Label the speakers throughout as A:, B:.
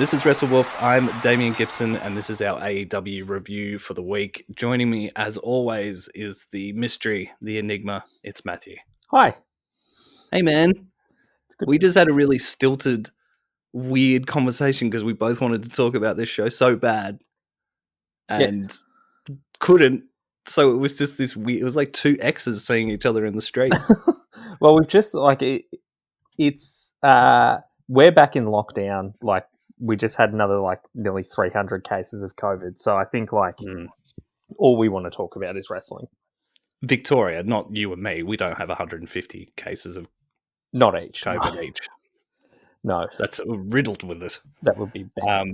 A: This is WrestleWolf. I'm Damien Gibson, and this is our AEW review for the week. Joining me, as always, is the mystery, the enigma. It's Matthew.
B: Hi.
A: Hey, man.
B: It's good.
A: We just had a really stilted, weird conversation because we both wanted to talk about this show so bad and couldn't. So it was just this weird. It was like two exes seeing each other in the street.
B: Well, we've just it's we're back in lockdown. Like we just had another nearly 300 cases of COVID. So I think all we want to talk about is wrestling.
A: Victoria, not you and me. We don't have 150 cases of
B: not each
A: COVID each.
B: No,
A: that's riddled with it.
B: That would be bad.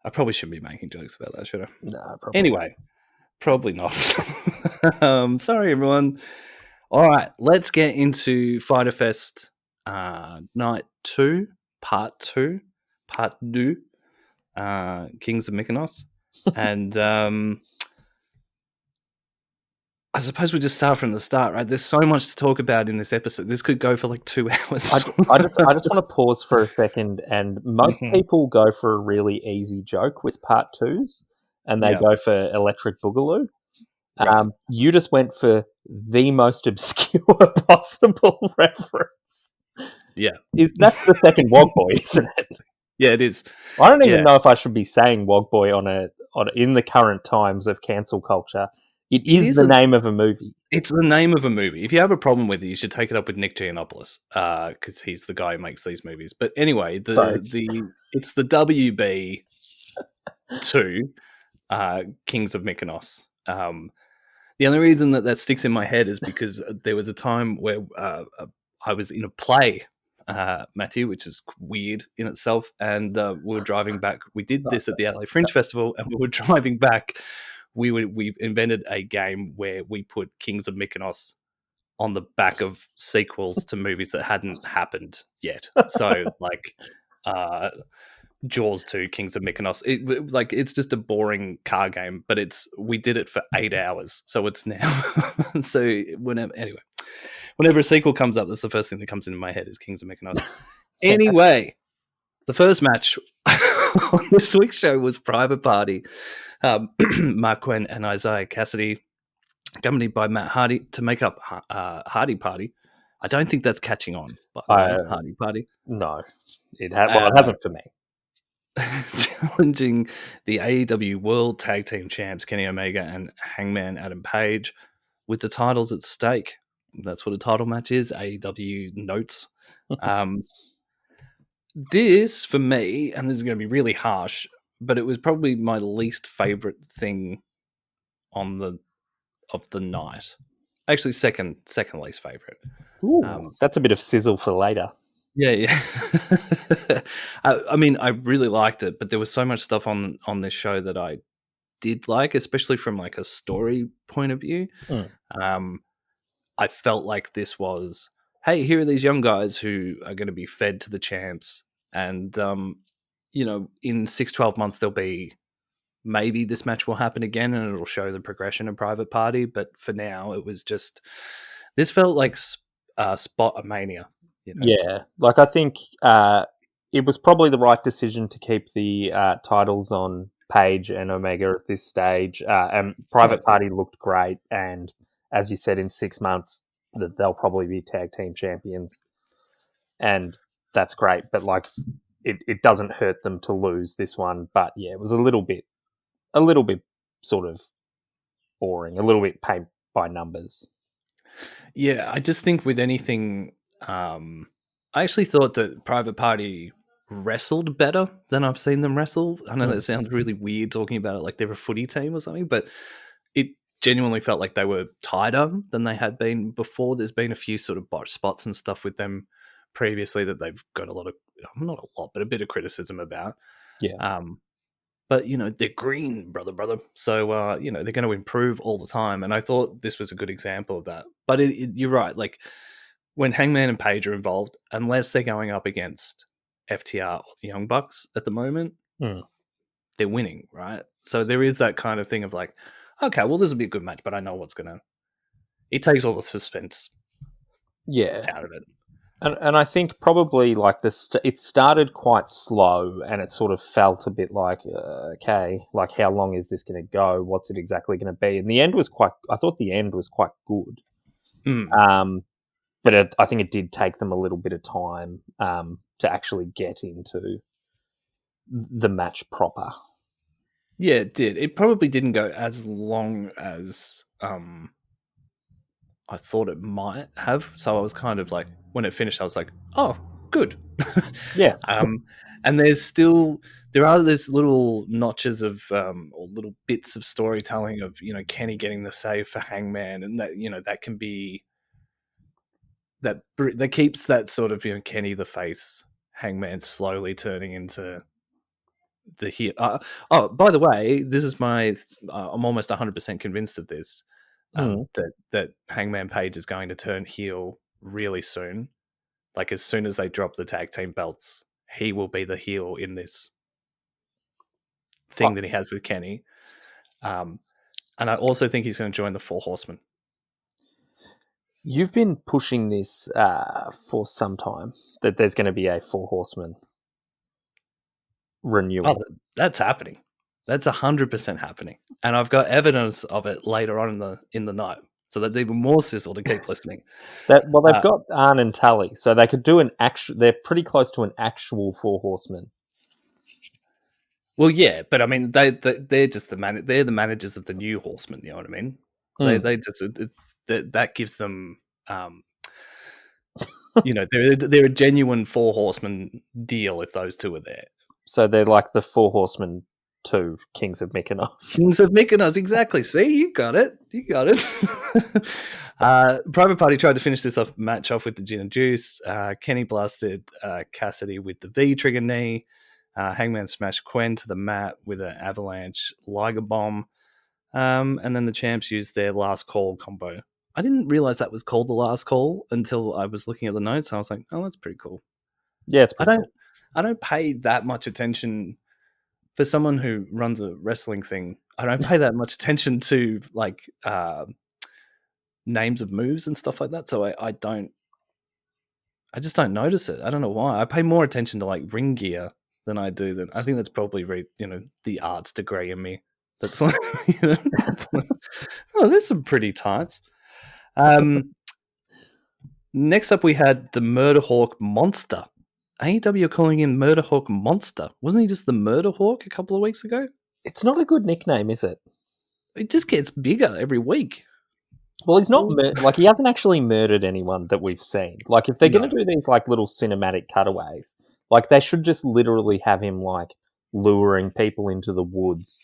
A: I probably shouldn't be making jokes about that, should I?
B: No, probably.
A: Anyway, probably not. Sorry, everyone. All right, let's get into Fyter Fest Night 2, Part 2, Kings of Mykonos. And I suppose we just start from the start, right? There's so much to talk about in this episode. This could go for like 2 hours.
B: I just want to pause for a second. And most people go for a really easy joke with Part 2s, and they go for Electric Boogaloo. Right. You just went for the most obscure possible reference.
A: Yeah.
B: That's the second Wog Boy, isn't it?
A: Yeah, it is.
B: I don't even know if I should be saying Wog Boy in the current times of cancel culture. It is the name of a movie.
A: It's the name of a movie. If you have a problem with it, you should take it up with Nick Giannopoulos, because he's the guy who makes these movies. But anyway, it's the WB 2 Kings of Mykonos. The only reason that sticks in my head is because there was a time where I was in a play, Matthew, which is weird in itself, and we were driving back. We did this at the LA Fringe Festival, and we were driving back. We invented a game where we put Kings of Mykonos on the back of sequels to movies that hadn't happened yet. So Jaws 2, Kings of Mykonos. It's just a boring car game, but we did it for 8 hours. So it's now. So whenever a sequel comes up, that's the first thing that comes into my head is Kings of Mykonos. Anyway, the first match on this week's show was Private Party. Mark Quinn and Isaiah Cassidy, accompanied by Matt Hardy, to make up Hardy Party. I don't think that's catching on, by the way, Hardy Party.
B: No, it hasn't for me.
A: Challenging the AEW World Tag Team Champs Kenny Omega and Hangman Adam Page with the titles at stake. That's what a title match is, AEW notes. This, for me, and this is going to be really harsh, but it was probably my least favorite thing of the night. Actually, second least favorite.
B: That's a bit of sizzle for later.
A: Yeah. I mean, I really liked it, but there was so much stuff on this show that I did like, especially from like a story point of view. I felt like this was, hey, here are these young guys who are going to be fed to the champs, and in 6-12 months there'll be, maybe this match will happen again and it'll show the progression of Private Party. But for now, it was just, this felt like Spot-a-mania.
B: Yeah, I think it was probably the right decision to keep the titles on Page and Omega at this stage. And Private Party looked great, and as you said, in 6 months they'll probably be tag team champions, and that's great. But it doesn't hurt them to lose this one. But yeah, it was a little bit sort of boring, a little bit paint by numbers.
A: Yeah, I just think with anything. I actually thought that Private Party wrestled better than I've seen them wrestle. I know that sounds really weird talking about it like they're a footy team or something, but it genuinely felt like they were tighter than they had been before. There's been a few sort of botch spots and stuff with them previously that they've got not a lot, but a bit of criticism about.
B: Yeah.
A: But, they're green, brother. So, they're going to improve all the time. And I thought this was a good example of that. But you're right. Like, when Hangman and Page are involved, unless they're going up against FTR or the Young Bucks at the moment, they're winning, right? So there is that kind of thing of like, okay, well, this will be a good match, but I know it takes all the suspense out of it.
B: And I think probably like it started quite slow, and it sort of felt a bit like okay, like how long is this going to go? What's it exactly going to be? And the end was quite. I thought the end was quite good. But I think it did take them a little bit of time to actually get into the match proper.
A: Yeah, it did. It probably didn't go as long as I thought it might have. So I was kind of like, when it finished, I was like, oh, good.
B: Yeah.
A: And there are those little notches of or little bits of storytelling of, Kenny getting the save for Hangman, and that, that can be that keeps that sort of, Kenny the face, Hangman slowly turning into the heel. By the way, this is I'm almost 100% convinced of this. That Hangman Page is going to turn heel really soon. Like, as soon as they drop the tag team belts, he will be the heel in this thing that he has with Kenny. And I also think he's going to join the Four Horsemen.
B: You've been pushing this for some time, that there's going to be a Four Horsemen renewal.
A: Oh, that's happening. That's 100% happening, and I've got evidence of it later on in the night. So that's even more sizzle to keep listening.
B: They've got Arn and Tully, so they could do an actual. They're pretty close to an actual Four Horsemen.
A: Well, yeah, but I mean, they're just they're the managers of the new Horsemen. You know what I mean? They just that gives them, they're a genuine Four Horsemen deal if those two are there.
B: So they're like the Four Horsemen 2, Kings of Mykonos.
A: Kings of Mykonos, exactly. See, you got it. Private Party tried to finish this match off with the gin and juice. Kenny blasted Cassidy with the V-trigger knee. Hangman smashed Quen to the mat with an avalanche Liger bomb. And then the champs used their last call combo. I didn't realize that was called the last call until I was looking at the notes. I was like, oh, that's pretty cool.
B: Yeah, it's pretty cool.
A: I don't pay that much attention for someone who runs a wrestling thing. I don't pay that much attention to like names of moves and stuff like that. So I just don't notice it. I don't know why. I pay more attention to like ring gear than I do that. I think that's probably the arts degree in me. That's like, oh, there's some pretty tights. Next up, we had the Murder Hawk Monster. AEW are calling him Murder Hawk Monster. Wasn't he just the Murder Hawk a couple of weeks ago?
B: It's not a good nickname, is it?
A: It just gets bigger every week.
B: Well, he's not like he hasn't actually murdered anyone that we've seen. Like, if they're going to do these like little cinematic cutaways, like they should just literally have him like luring people into the woods,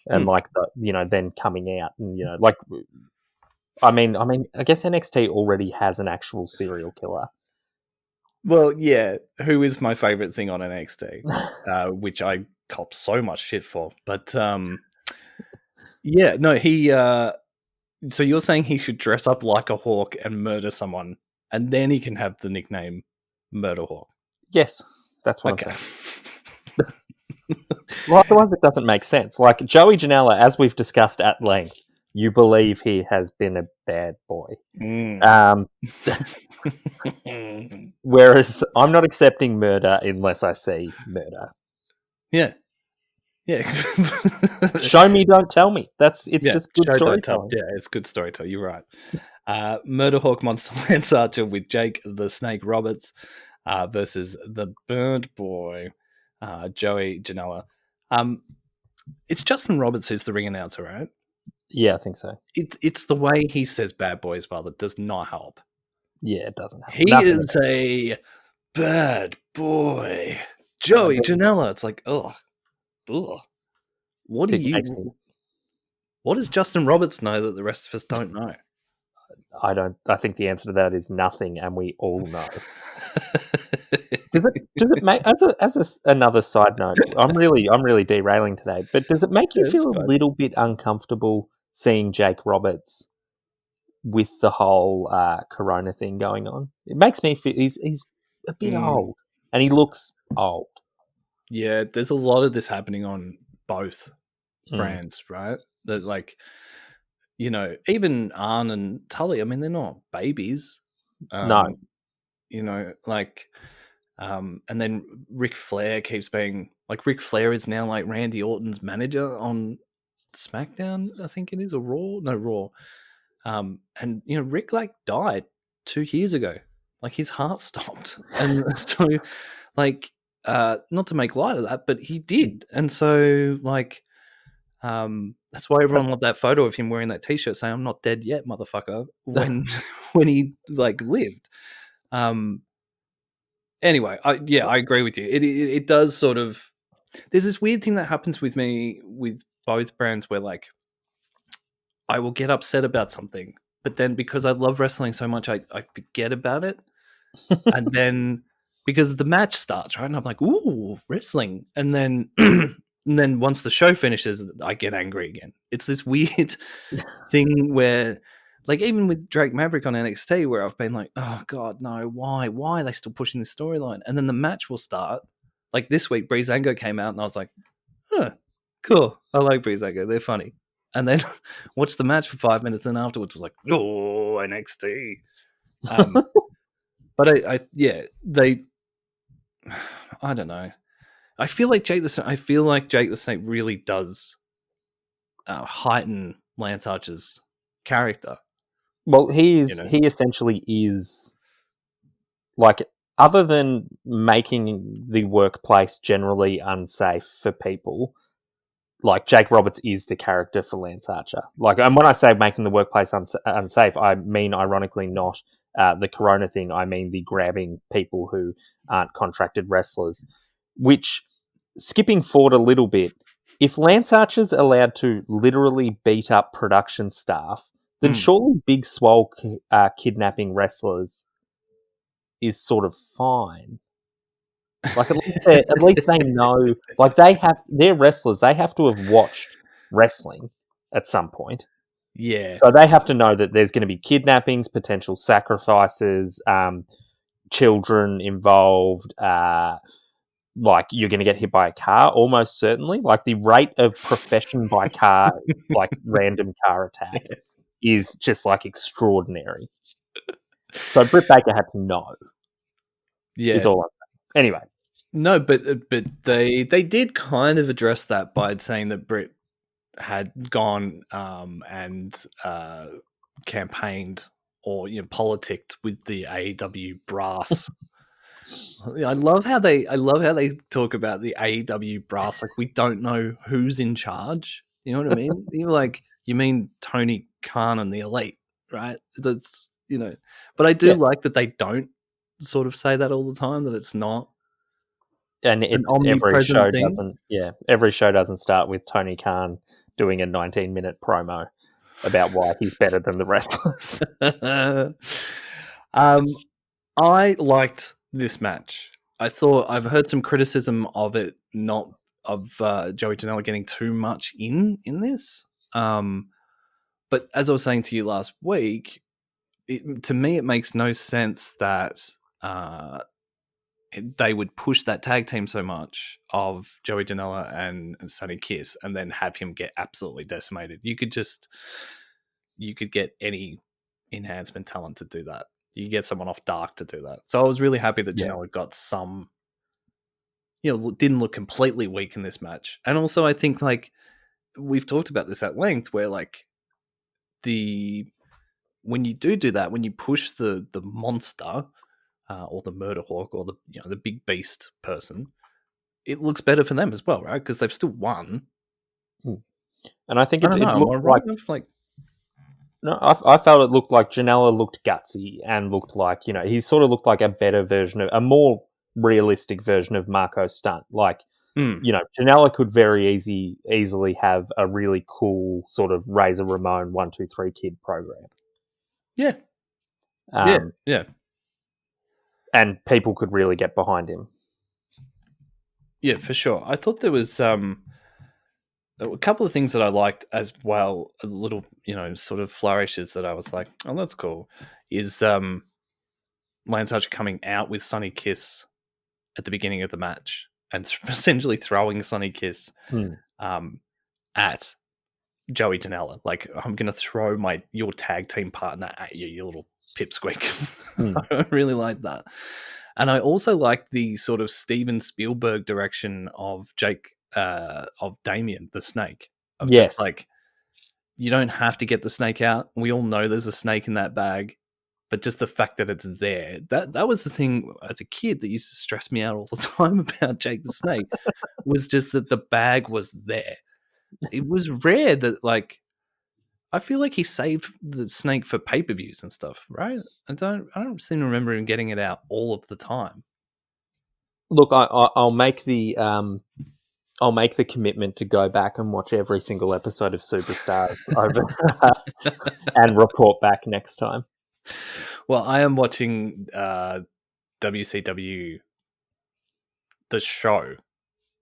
B: and like then coming out and like. I mean, I guess NXT already has an actual serial killer.
A: Well, yeah, who is my favorite thing on NXT, which I cop so much shit for. But yeah, no, he. So you're saying he should dress up like a hawk and murder someone, and then he can have the nickname Murder Hawk?
B: Yes, that's what I'm saying. Well, otherwise it doesn't make sense. Like Joey Janela, as we've discussed at length, you believe he has been a bad boy. Whereas I'm not accepting murder unless I see murder.
A: Yeah.
B: Show me, don't tell me. It's just good storytelling.
A: Yeah, it's good storytelling. You're right. Murder Hawk Monster Lance Archer with Jake the Snake Roberts versus the Bird Boy, Joey Janela. It's Justin Roberts who's the ring announcer, right?
B: Yeah, I think so.
A: It's the way he says bad boy as well that does not help.
B: Yeah, it doesn't help.
A: He is a bad boy. Joey Janela. It's like, ugh. What do you? What does Justin Roberts know that the rest of us don't know?
B: I don't. I think the answer to that is nothing, and we all know. Does it make as another side note? I'm really derailing today, but does it make you feel a little bit uncomfortable seeing Jake Roberts with the whole Corona thing going on? It makes me feel he's a bit old, and he looks old.
A: Yeah, there's a lot of this happening on both brands, right? That like, even Arn and Tully. I mean, they're not babies.
B: No,
A: you know, like, and then Ric Flair keeps being like, Ric Flair is now like Randy Orton's manager on SmackDown, I think it is, or Raw, no Raw. And you know, Rick like died 2 years ago, like his heart stopped, and so like, not to make light of that, but he did, and so like, that's why everyone loved that photo of him wearing that T-shirt saying "I'm not dead yet, motherfucker," when when he like lived. Anyway, I agree with you. It does sort of. There's this weird thing that happens with me with both brands where like I will get upset about something, but then because I love wrestling so much, I forget about it, and then because the match starts, right, and I'm like, ooh, wrestling, and then and then once the show finishes, I get angry again. It's this weird thing where, like, even with Drake Maverick on NXT, where I've been like, oh god, no, why are they still pushing this storyline? And then the match will start. Like this week, Breezango came out, and I was like, huh, cool, I like Breezango, they're funny. And then watched the match for 5 minutes, and afterwards was like, oh, NXT. But they. I don't know. I feel like Jake the Snake really does heighten Lance Archer's character.
B: Well, he essentially is, like, other than making the workplace generally unsafe for people, like, Jake Roberts is the character for Lance Archer. Like, and when I say making the workplace unsafe, I mean, ironically, not the corona thing. I mean the grabbing people who aren't contracted wrestlers. Which, skipping forward a little bit, if Lance Archer's allowed to literally beat up production staff, then surely Big Swole kidnapping wrestlers is sort of fine. Like, at least they know, like, they're wrestlers. They have to have watched wrestling at some point.
A: Yeah.
B: So they have to know that there's going to be kidnappings, potential sacrifices, children involved, like, you're going to get hit by a car, almost certainly. Like, the rate of profession by car, like, random car attack is just, like, extraordinary. So Britt Baker had to know.
A: Yeah.
B: Is all I'm saying. Anyway.
A: No, but they did kind of address that by saying that Britt had gone and campaigned or, you know, politicked with the AEW brass. I love how they talk about the AEW brass like we don't know who's in charge. You know what I mean? You're like, you mean Tony Khan and the Elite, right? That's, you know. But I do like that they don't sort of say that all the time, that it's not
B: and
A: an omnipresent thing.
B: Every show doesn't start with Tony Khan doing a 19-minute promo about why he's better than the wrestlers.
A: I liked this match. I thought I've heard some criticism of it, not of Joey Janela getting too much in this. But as I was saying to you last week, to me it makes no sense that they would push that tag team so much of Joey Janela and Sonny Kiss and then have him get absolutely decimated. You could get any enhancement talent to do that. You get someone off Dark to do that. So I was really happy that Janela got some, you know, didn't look completely weak in this match. And also I think, like, we've talked about this at length, where like when you do that, when you push the monster or the murder hawk or the, you know, the big beast person, it looks better for them as well, right? Because they've still won.
B: And I think it looked like no, I felt it looked like Janela looked gutsy and looked like, you know, he sort of looked like a better version of, a more realistic version of Marco Stunt. Like, you know, Janela could very easily have a really cool sort of Razor Ramon 1, 2, 3 Kid program.
A: Yeah. Yeah.
B: And people could really get behind him.
A: Yeah, for sure. I thought there was a couple of things that I liked as well, a little, you know, sort of flourishes that I was like, oh, that's cool, is Lance Archer coming out with Sonny Kiss at the beginning of the match and essentially throwing Sonny Kiss at Joey Janela. Like, I'm going to throw your tag team partner at you, you little pipsqueak. I really like that. And I also like the sort of Steven Spielberg direction of of Damien, the snake. Of just like, you don't have to get the snake out. We all know there's a snake in that bag, but just the fact that it's there, that was the thing as a kid that used to stress me out all the time about Jake the Snake, was just that the bag was there. It was rare that, like, I feel like he saved the snake for pay-per-views and stuff, right? I don't seem to remember him getting it out all of the time.
B: Look, I'll make the commitment to go back and watch every single episode of Superstars over and report back next time.
A: Well, I am watching WCW, the show,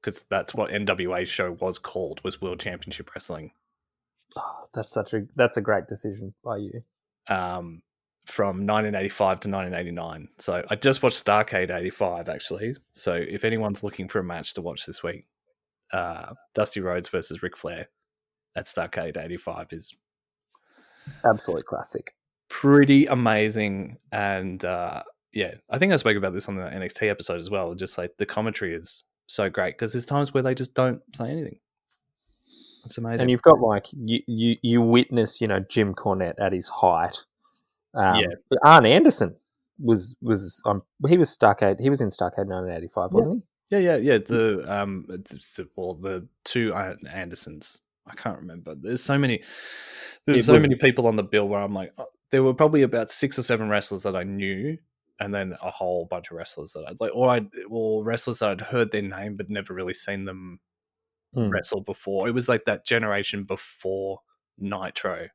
A: because that's what NWA's show was called, was World Championship Wrestling.
B: Oh, that's a great decision by you.
A: From 1985 to 1989. So I just watched Starrcade 85, actually. So if anyone's looking for a match to watch this week, Dusty Rhodes versus Ric Flair at Starrcade 85 is
B: absolute classic.
A: Pretty amazing. And yeah, I think I spoke about this on the NXT episode as well. Just like the commentary is so great because there's times where they just don't say anything. It's amazing.
B: And you've got like you witness, Jim Cornette at his height. Arn Anderson was he was in Starrcade 1985, wasn't he?
A: Yeah. The two Andersons. I can't remember. There's so many people on the bill where I'm like, there were probably about 6 or 7 wrestlers that I knew, and then a whole bunch of wrestlers that I'd like, or wrestlers that I'd heard their name but never really seen them wrestle before. It was like that generation before Nitro,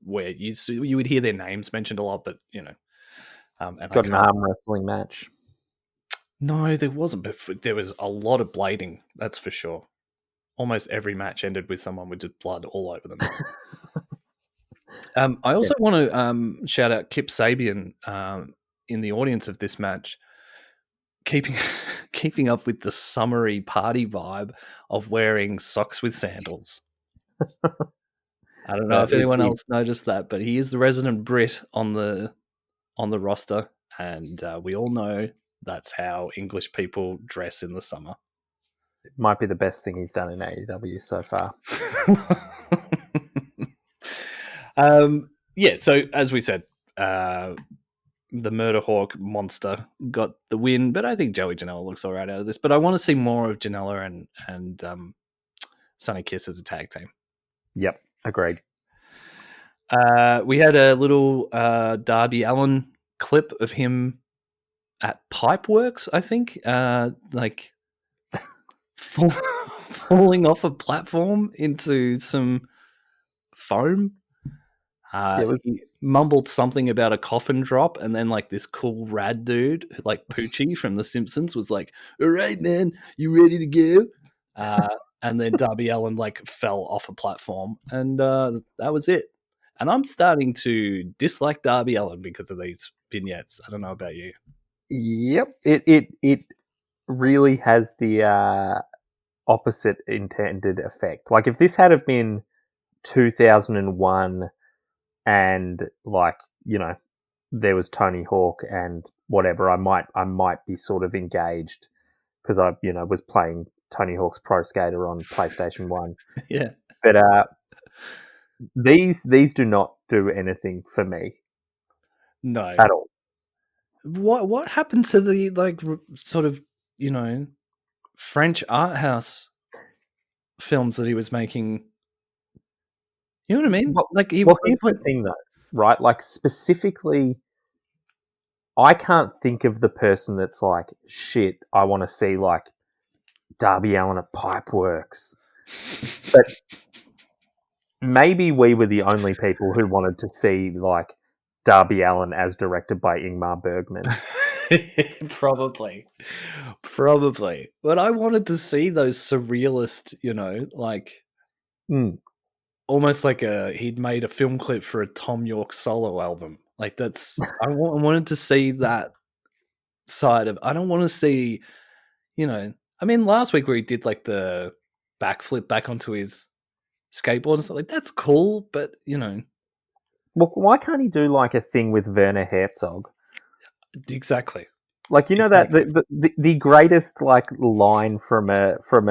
A: where you would hear their names mentioned a lot, but and
B: got an arm wrestling match.
A: No, there wasn't. But there was a lot of blading. That's for sure. Almost every match ended with someone with just blood all over them. I also want to shout out Kip Sabian in the audience of this match, keeping up with the summery party vibe of wearing socks with sandals. I don't know if anyone else noticed that, but he is the resident Brit on the roster, and we all know that's how English people dress in the summer.
B: It might be the best thing he's done in AEW so far.
A: Yeah, so as we said, the Murder Hawk monster got the win, but I think Joey Janela looks all right out of this. But I want to see more of Janela and Sonny Kiss as a tag team.
B: Yep, agreed.
A: We had a little Darby Allin clip of him at Pipeworks, I think, like falling off a platform into some foam. He mumbled something about a coffin drop, and then like this cool rad dude, like Poochie from The Simpsons, was like, "All right, man, you ready to go?" And then Darby Allin like fell off a platform, and that was it. And I'm starting to dislike Darby Allin because of these vignettes. I don't know about you.
B: Yep, it really has the opposite intended effect. Like if this had have been 2001 and like, there was Tony Hawk and whatever, I might be sort of engaged because I, was playing Tony Hawk's Pro Skater on PlayStation 1.
A: Yeah.
B: But these do not do anything for me.
A: No.
B: At all.
A: What happened to the like sort of, French art house films that he was making? You know what I mean?
B: Here's the thing though, right? Like specifically, I can't think of the person that's like, shit, I want to see like Darby Allin at Pipeworks. But maybe we were the only people who wanted to see like Darby Allin as directed by Ingmar Bergman.
A: Probably. But I wanted to see those surrealist, like almost like he'd made a film clip for a Tom York solo album. Like that's, I wanted to see that side of, I don't want to see, I mean, last week where he did like the backflip back onto his skateboard and stuff, like that's cool, but
B: Well, why can't he do like a thing with Werner Herzog?
A: Exactly.
B: Like, you know,
A: Exactly.
B: that the greatest like line from a from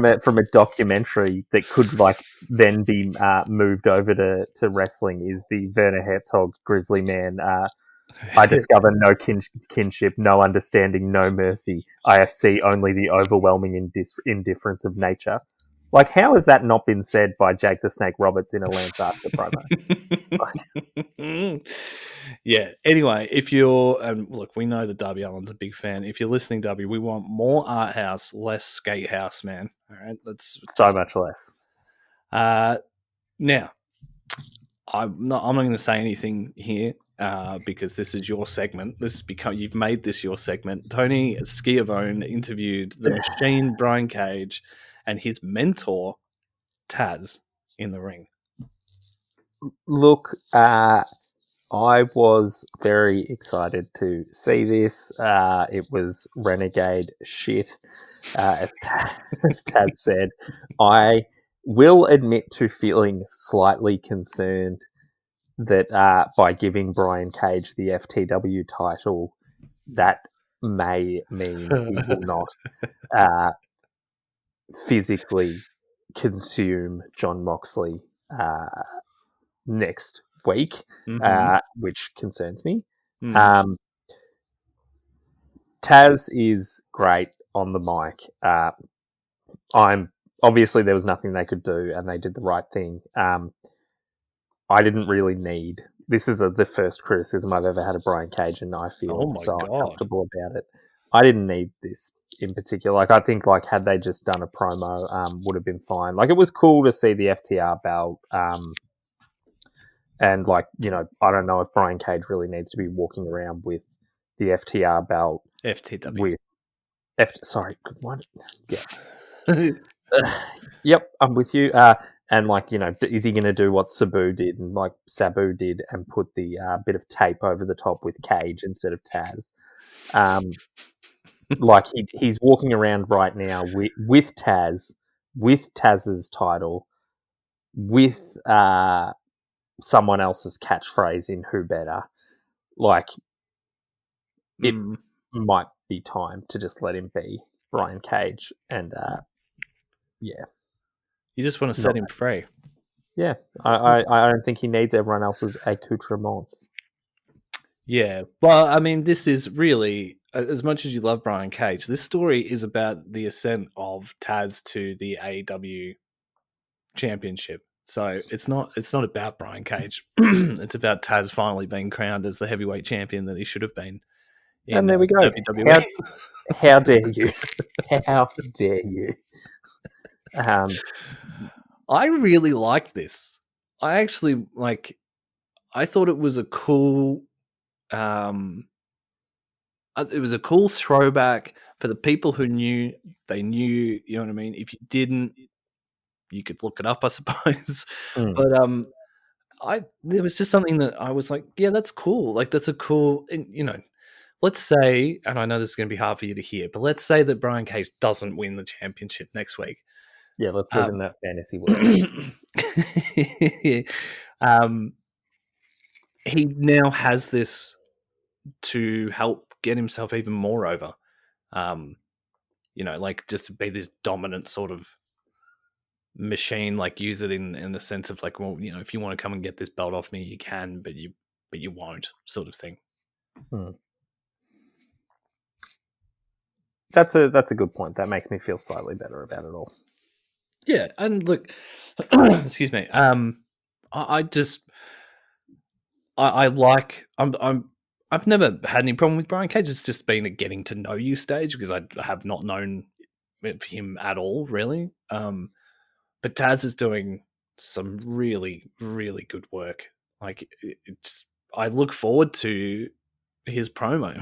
B: a documentary that could like then be moved over to wrestling is the Werner Herzog Grizzly Man. I discover no kinship, no understanding, no mercy. I see only the overwhelming indifference of nature. Like, how has that not been said by Jake the Snake Roberts in a Lance Archer promo?
A: Yeah. Anyway, if you're look, we know that Darby Allin's a big fan. If you're listening, Darby, we want more art house, less skate house, man. All right, that's
B: So much less.
A: Now, I'm not going to say anything here because this is your segment. You've made this your segment. Tony Schiavone interviewed the Machine Brian Cage and his mentor Taz in the ring.
B: Look, I was very excited to see this. It was renegade shit, as Taz said. I will admit to feeling slightly concerned that by giving Brian Cage the FTW title, that may mean he will not physically consume Jon Moxley next week, which concerns me. Taz is great on the mic. Obviously there was nothing they could do, and they did the right thing. I didn't really need. This is the first criticism I've ever had of Brian Cage, and I feel so uncomfortable about it. I didn't need this in particular. Like, I think, like, had they just done a promo, would have been fine. Like, it was cool to see the FTR belt. And, like, you know, I don't know if Brian Cage really needs to be walking around with the FTR belt.
A: FTW.
B: Sorry. What? Yeah. Yep, I'm with you. And, like, you know, is he going to do what Sabu did and, like, Sabu did and put the bit of tape over the top with Cage instead of Taz? Like, he's walking around right now with Taz, with Taz's title, with someone else's catchphrase in Who Better. Like, it might be time to just let him be Brian Cage. And, yeah.
A: You just want to set him free.
B: Yeah. I don't think he needs everyone else's accoutrements.
A: Yeah. Well, I mean, this is really, as much as you love Brian Cage, this story is about the ascent of Taz to the AEW championship. So it's not about Brian Cage. It's about Taz finally being crowned as the heavyweight champion that he should have been.
B: And there we go.
A: WWE.
B: How dare you? How dare you?
A: I really like this. I actually I thought it was a cool. It was a cool throwback for the people who knew. They knew. You know what I mean? If you didn't, you could look it up, I suppose. But there was just something that I was like, yeah, that's cool. Like, that's a cool, you know, let's say, and I know this is going to be hard for you to hear, but let's say that Brian Cage doesn't win the championship next week.
B: Yeah, let's live in that fantasy world.
A: He now has this to help get himself even more over. You know, like, just to be this dominant sort of machine, like, use it in the sense of like, well, you know, if you want to come and get this belt off me, you can, but you won't, sort of thing.
B: That's a good point. That makes me feel slightly better about it all.
A: Yeah, and look, excuse me. I've never had any problem with Brian Cage. It's just been a getting to know you stage because I have not known him at all, really. But Taz is doing some really, really good work. Like, I look forward to his promo.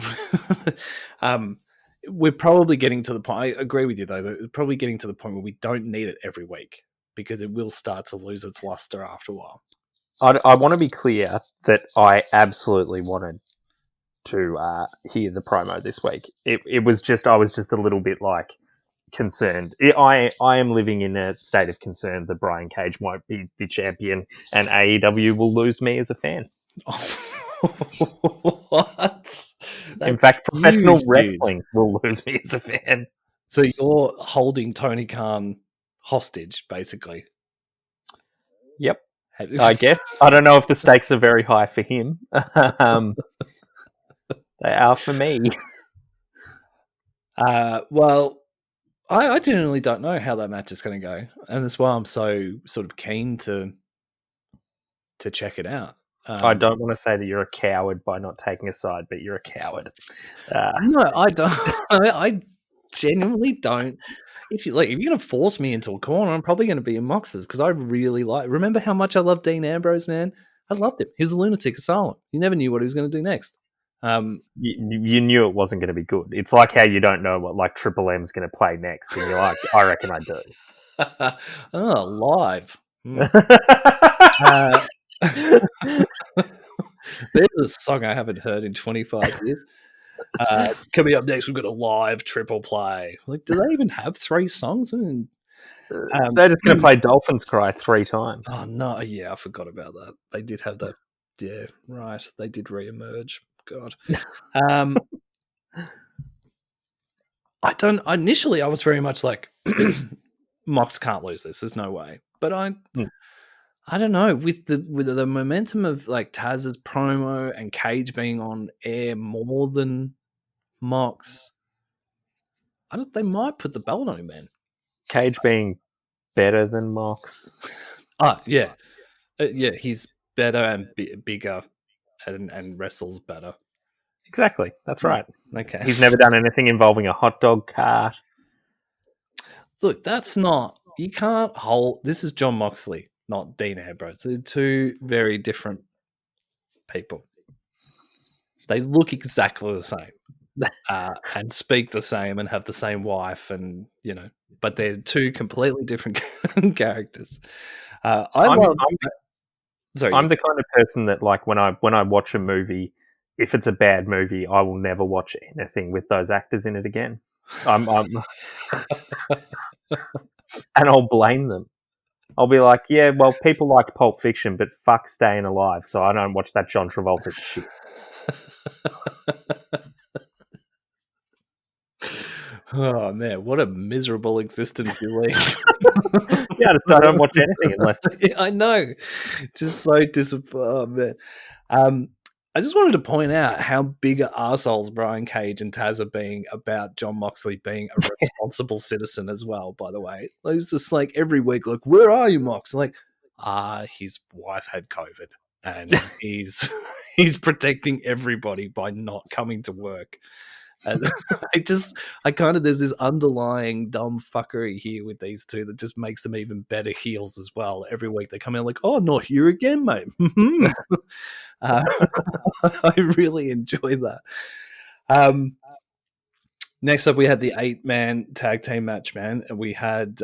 A: We're probably getting to the point. I agree with you, though. Probably getting to the point where we don't need it every week because it will start to lose its luster after a while.
B: I want to be clear that I absolutely wanted to hear the promo this week. It was just, I was just a little bit like, concerned. I am living in a state of concern that Brian Cage won't be the champion and AEW will lose me as a fan.
A: What? That's
B: in fact, professional
A: huge,
B: wrestling will lose me as a fan.
A: So you're holding Tony Khan hostage, basically.
B: Yep. I guess. I don't know if the stakes are very high for him. They are for me.
A: Well, I genuinely don't know how that match is going to go, and that's why I'm so sort of keen to check it out.
B: I don't want to say that you're a coward by not taking a side, but you're a coward.
A: No, I don't. I genuinely don't. If you're going to force me into a corner, I'm probably going to be in Mox's because I really remember how much I loved Dean Ambrose, man. I loved him. He was a lunatic asylum. You never knew what he was going to do next.
B: You knew it wasn't going to be good. It's like how you don't know what Triple M's going to play next, and you're like, I reckon I do.
A: Oh, live. There's a song I haven't heard in 25 years. Coming up next, we've got a live triple play. Like, do they even have 3 songs?
B: They're just going to play Dolphins Cry 3 times.
A: Oh, no. Yeah, I forgot about that. They did have that. Yeah, right. They did re-emerge. God. Initially, I was very much like, Mox can't lose this. There's no way. But I don't know, with the momentum of like Taz's promo and Cage being on air more than Mox, they might put the belt on him, man.
B: Cage being better than Mox.
A: Yeah. Yeah, he's better and bigger and wrestles better.
B: Exactly. That's right.
A: Okay.
B: He's never done anything involving a hot dog cart.
A: Look, that's not... You can't hold... This is Jon Moxley, not Dean Ambrose. They're 2 very different people. They look exactly the same. And speak the same and have the same wife, and but they're 2 completely different characters. I'm the
B: kind of person that, like, when I watch a movie, if it's a bad movie, I will never watch anything with those actors in it again. I'm and I'll blame them. I'll be like, yeah, well, people like Pulp Fiction, but fuck Staying Alive, so I don't watch that John Travolta shit.
A: Oh man, what a miserable existence you lead.
B: Yeah, I don't watch anything unless...
A: Yeah, I know. Just so disappointed. Oh man. I just wanted to point out how big assholes Brian Cage and Taz are being about Jon Moxley being a responsible citizen as well, by the way. It's just like every week, like, where are you, Mox? Like, his wife had COVID and he's protecting everybody by not coming to work. And there's this underlying dumb fuckery here with these 2 that just makes them even better heels as well. Every week they come in like, oh, not here again, mate. I really enjoy that. Next up, we had the 8-man tag team match, man. And we had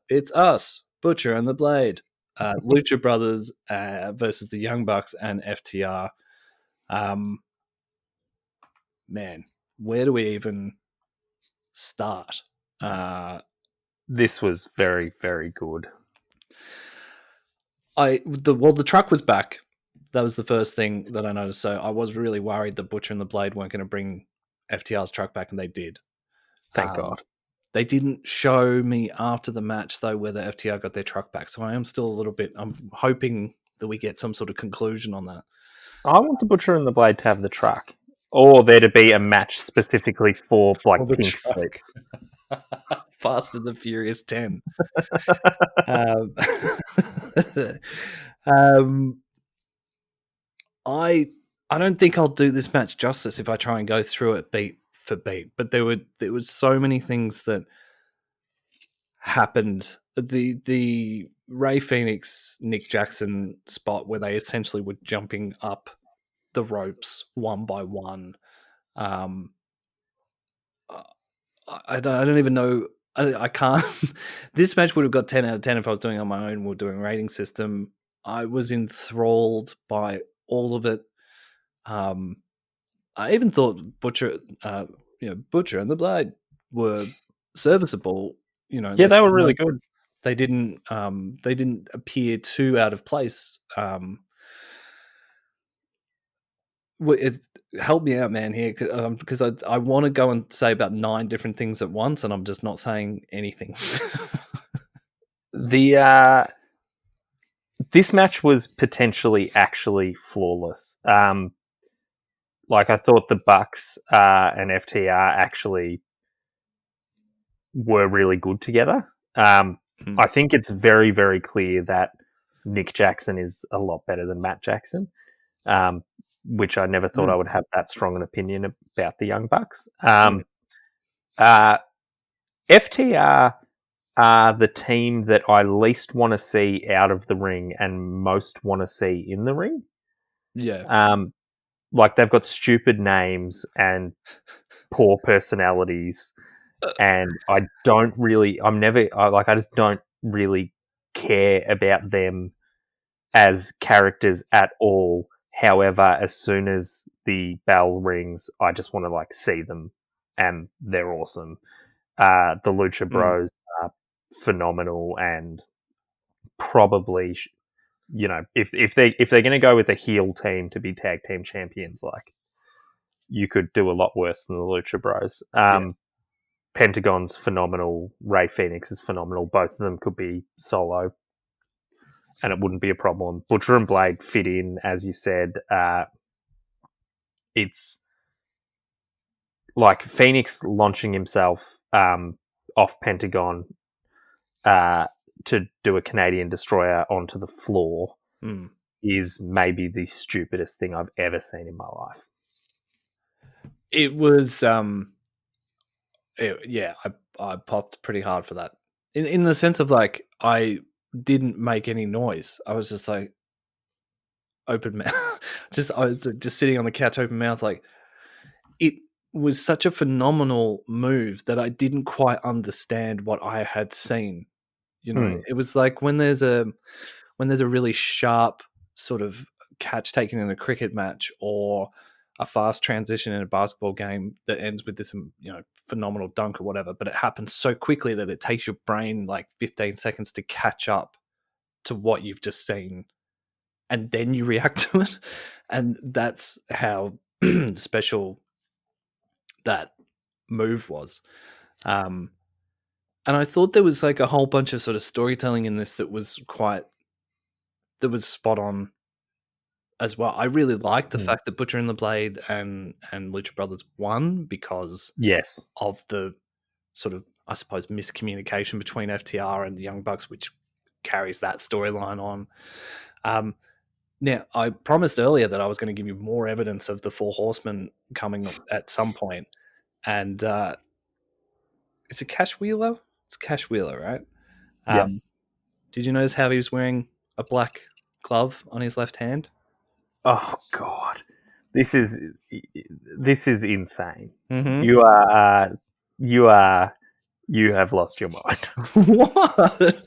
A: it's us, Butcher and the Blade, Lucha Brothers versus the Young Bucks and FTR. Man, where do we even start?
B: This was very, very good.
A: The truck was back. That was the first thing that I noticed. So I was really worried that Butcher and the Blade weren't going to bring FTR's truck back, and they did.
B: Thank God.
A: They didn't show me after the match, though, whether FTR got their truck back. So I am still a little bit... I'm hoping that we get some sort of conclusion on that.
B: I want the Butcher and the Blade to have the truck. Or there to be a match specifically for, like, pink seats.
A: Fast and the Furious 10. I don't think I'll do this match justice if I try and go through it beat for beat. But there was so many things that happened. The Ray Phoenix, Nick Jackson spot where they essentially were jumping up the ropes one by one. I don't even know. I can't. This match would have got 10 out of 10 if I was doing it on my own. We're doing a rating system. I was enthralled by all of it. I even thought Butcher and the Blade were serviceable. You know,
B: Yeah, they were really good.
A: They didn't appear too out of place. Help me out, man, here, because I want to go and say about 9 different things at once, and I'm just not saying anything.
B: This match was potentially actually flawless. Like, I thought the Bucks and FTR actually were really good together. I think it's very, very clear that Nick Jackson is a lot better than Matt Jackson, which I never thought I would have that strong an opinion about the Young Bucks. FTR are the team that I least want to see out of the ring and most want to see in the ring.
A: Yeah.
B: Like, they've got stupid names and poor personalities, and I just don't really care about them as characters at all. However, as soon as the bell rings, I just want to see them, and they're awesome. The Lucha Bros are phenomenal, and probably, if they're going to go with a heel team to be tag team champions, you could do a lot worse than the Lucha Bros. Pentagon's phenomenal. Ray Phoenix is phenomenal. Both of them could be solo, and it wouldn't be a problem. Butcher and Blade fit in, as you said. It's like Phoenix launching himself off Pentagon to do a Canadian destroyer onto the floor is maybe the stupidest thing I've ever seen in my life.
A: It was, I popped pretty hard for that. In the sense of I didn't make any noise. I was just open mouth. I was just sitting on the couch, open mouth. It was such a phenomenal move that I didn't quite understand what I had seen. You know, it was like when there's a really sharp sort of catch taken in a cricket match, or a fast transition in a basketball game that ends with this, phenomenal dunk or whatever, but it happens so quickly that it takes your brain 15 seconds to catch up to what you've just seen, and then you react to it. And that's how special that move was. And I thought there was a whole bunch of sort of storytelling in this that was spot on as well. I really liked the fact that Butcher and the Blade and Lucha Brothers won because of the sort of, I suppose, miscommunication between FTR and the Young Bucks, which carries that storyline on. Now, I promised earlier that I was going to give you more evidence of the Four Horsemen coming at some point, and is it Cash Wheeler? It's Cash Wheeler, right?
B: Yes.
A: Did you notice how he was wearing a black glove on his left hand?
B: Oh God, this is insane.
A: Mm-hmm.
B: You have lost your mind.
A: What?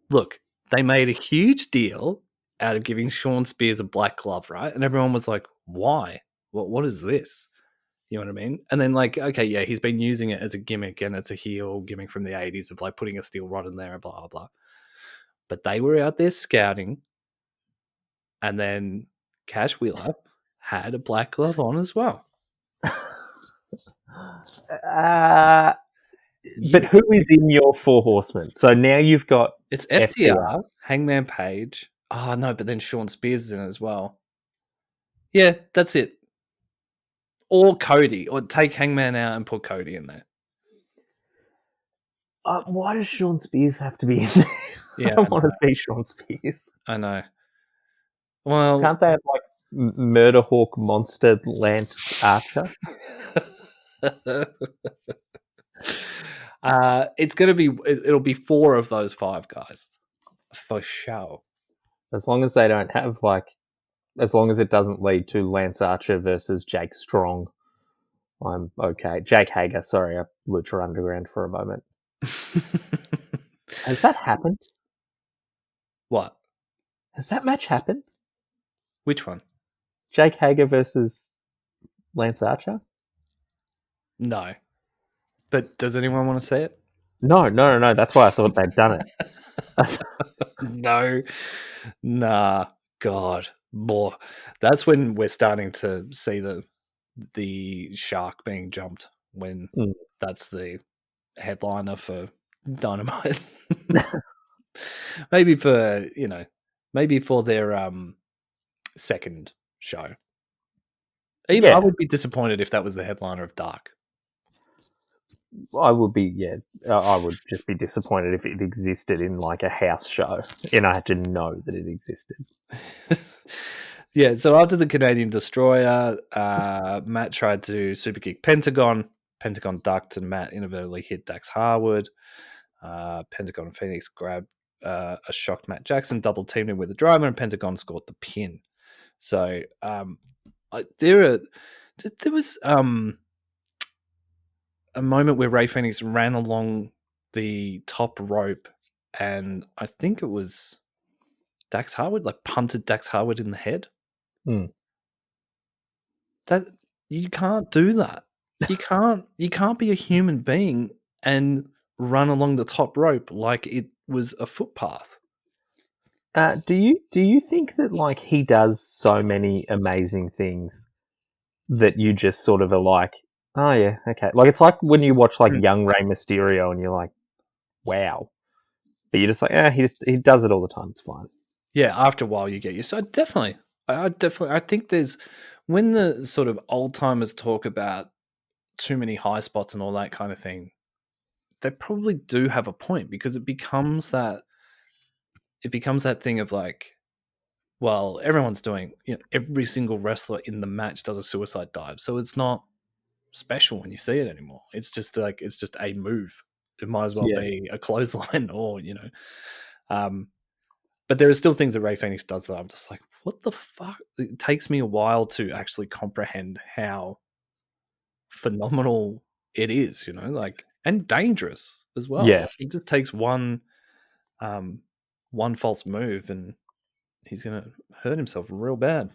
A: Look. They made a huge deal out of giving Sean Spears a black glove, right? And everyone was like, "Why? What is this?" You know what I mean? And then okay, yeah, he's been using it as a gimmick, and it's a heel gimmick from the 80s of putting a steel rod in there and blah blah blah. But they were out there scouting, and then Cash Wheeler had a black glove on as well.
B: But who is in your Four Horsemen? So now you've got
A: it's FTR, Hangman Page. Oh no, but then Sean Spears is in it as well. Yeah, that's it. Or Cody, or take Hangman out and put Cody in there.
B: Why does Sean Spears have to be in there? Yeah, I want to see Sean Spears.
A: I know. Well,
B: can't they have Murder Hawk Monster Lance Archer?
A: It's gonna be. It'll be 4 of those 5 guys for sure.
B: As long as they don't have as long as it doesn't lead to Lance Archer versus Jake Strong, I'm okay. Jake Hager, sorry, I Lucha Underground for a moment. Has that happened?
A: What?
B: Has that match happened?
A: Which one?
B: Jake Hager versus Lance Archer?
A: No. But does anyone want to see it?
B: No. That's why I thought they'd done it.
A: No. Nah. God. Boy. That's when we're starting to see the shark being jumped, when that's the headliner for Dynamite. Maybe for, maybe for their second show. Even I would be disappointed if that was the headliner of Dark.
B: I would just be disappointed if it existed in like a house show and I had to know that it existed.
A: Yeah, so after the Canadian Destroyer, Matt tried to superkick Pentagon. Pentagon ducked and Matt inadvertently hit Dax Harwood. Pentagon and Phoenix grabbed a shocked Matt Jackson, double teamed him with a driver, and Pentagon scored the pin. So there was a moment where Ray Phoenix ran along the top rope, and I think it was Dax Harwood, like punted Dax Harwood in the head. That you can't do that. You can't be a human being and run along the top rope like it was a footpath.
B: Do you think that like he does so many amazing things that you just sort of are like, oh yeah, okay. Like it's like when you watch like young Rey Mysterio and you're like, wow. But you're just like, he does it all the time. It's fine.
A: Yeah, after a while you get used to it. Definitely. I think there's, when the sort of old timers talk about too many high spots and all that kind of thing, they probably do have a point, because it becomes that thing of like, well, everyone's doing, every single wrestler in the match does a suicide dive, so it's not special when you see it anymore. It's just a move. It might as well be a clothesline or but there are still things that Ray Phoenix does that I'm just like, what the fuck? It takes me a while to actually comprehend how phenomenal it is, like, and dangerous as well.
B: Yeah.
A: Like, it just takes one false move and he's gonna hurt himself real bad.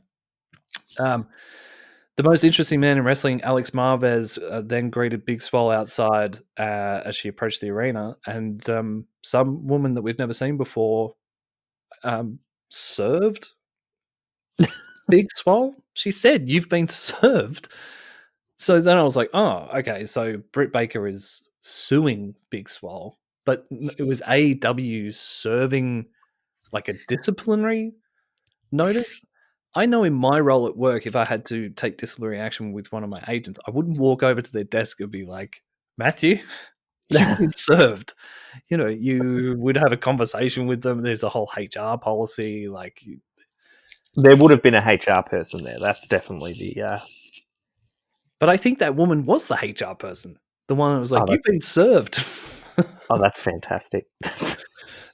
A: The most interesting man in wrestling, Alex Marvez, then greeted Big Swole outside as she approached the arena, and some woman that we've never seen before served Big Swole. She said, "You've been served." So then I was like, "Oh, okay." So Britt Baker is suing Big Swole, but it was AEW serving like a disciplinary notice. I know in my role at work, if I had to take disciplinary action with one of my agents, I wouldn't walk over to their desk and be like, "Matthew, you've been served." You would have a conversation with them. There's a whole HR policy. Like,
B: there would have been a HR person there. That's definitely the.
A: But I think that woman was the HR person. The one that was like, "You've been served."
B: Oh, that's fantastic.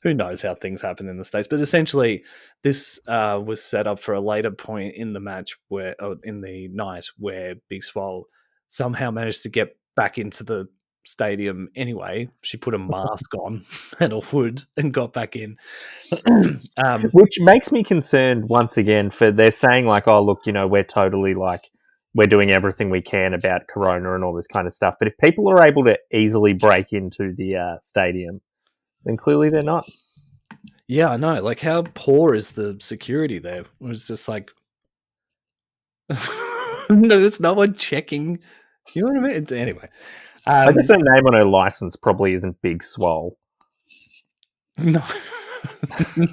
A: Who knows how things happen in the States. But essentially, this was set up for a later point in the match, in the night, where Big Swole somehow managed to get back into the stadium anyway. She put a mask on and a hood and got back in.
B: Which makes me concerned once again, for they're saying like, oh, look, we're totally like, we're doing everything we can about Corona and all this kind of stuff. But if people are able to easily break into the stadium, then clearly they're not.
A: Yeah, I know. Like, how poor is the security there? It was just like, there's no one checking. You know what I mean? Anyway.
B: I guess her name on her license probably isn't Big Swole.
A: No.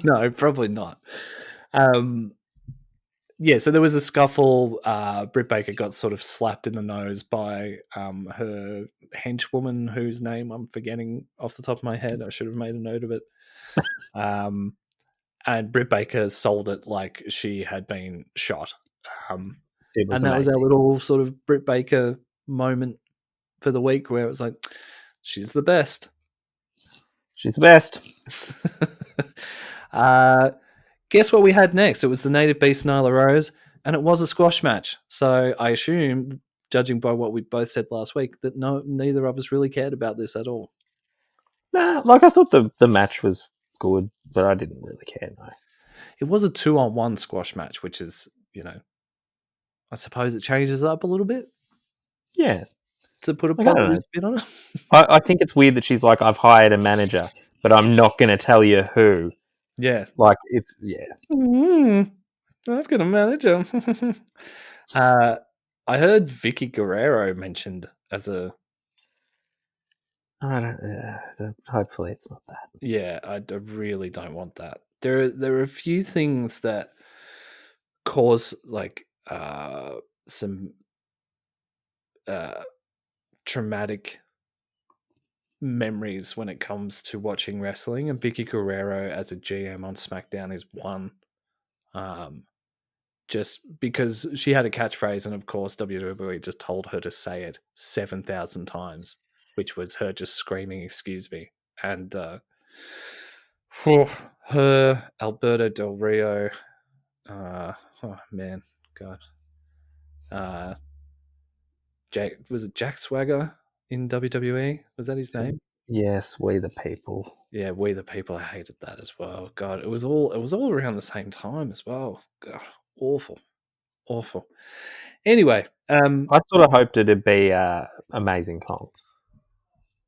A: No, probably not. Yeah, so there was a scuffle. Britt Baker got sort of slapped in the nose by her henchwoman, whose name I'm forgetting off the top of my head. I should have made a note of it. And Britt Baker sold it like she had been shot. And that was our little sort of Britt Baker moment for the week, where it was like, she's the best.
B: She's the best.
A: Guess what we had next? It was the Native Beast Nyla Rose, and it was a squash match. So I assume, judging by what we both said last week, that neither of us really cared about this at all.
B: Nah, like I thought the match was good, but I didn't really care, no.
A: It was a 2-on-1 squash match, which is, I suppose it changes up a little bit.
B: Yeah.
A: to put a
B: Like, I don't
A: positive
B: know.
A: spin on it.
B: I think it's weird that she's like, I've hired a manager, but I'm not going to tell you who.
A: Yeah.
B: Like, it's, yeah.
A: I've got a manager. I heard Vicky Guerrero mentioned as a...
B: I don't, hopefully it's not that.
A: Yeah, I really don't want that. There are a few things that cause like some traumatic memories when it comes to watching wrestling, and Vicky Guerrero as a GM on SmackDown is one. Just because she had a catchphrase, and of course WWE just told her to say it 7,000 times, which was her just screaming, "Excuse me!" And her, Alberto Del Rio, oh man, God, was it Jack Swagger in WWE? Was that his name?
B: Yes, we the people.
A: Yeah, We the People. I hated that as well. God, it was all around the same time as well. God, awful. Anyway,
B: I sort of hoped it'd be Amazing Kong.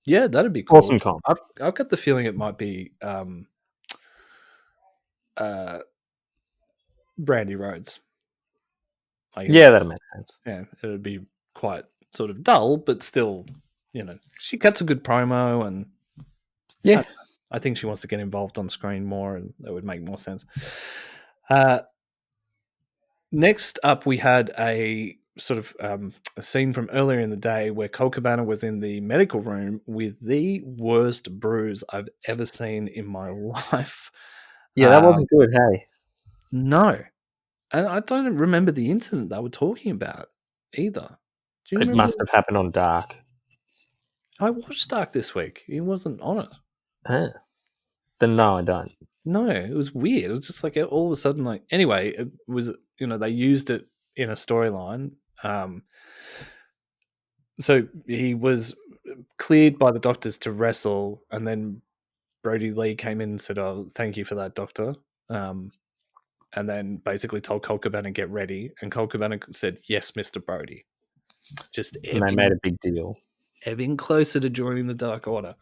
A: Yeah, that'd be cool.
B: Awesome Kong.
A: I've got the feeling it might be Brandy Rhodes.
B: Yeah, that makes sense.
A: Yeah, it would be quite sort of dull, but still, she cuts a good promo, and
B: yeah,
A: I think she wants to get involved on screen more, and that would make more sense. Next up, we had a sort of a scene from earlier in the day where Colt Cabana was in the medical room with the worst bruise I've ever seen in my life.
B: Yeah, that wasn't good, hey?
A: No. And I don't remember the incident they were talking about either. Do you
B: It
A: remember?
B: must have happened on Dark.
A: I watched Dark this week. He wasn't on it.
B: Then no, I don't.
A: No, it was weird. It was just like all of a sudden, like, anyway, it was, they used it in a storyline. So he was cleared by the doctors to wrestle, and then Brody Lee came in and said, "Oh, thank you for that, doctor." And then basically told Colt Cabana, "Get ready." And Colt Cabana said, "Yes, Mr. Brody." Just
B: and they made a big deal.
A: Ebbing closer to joining the Dark Order.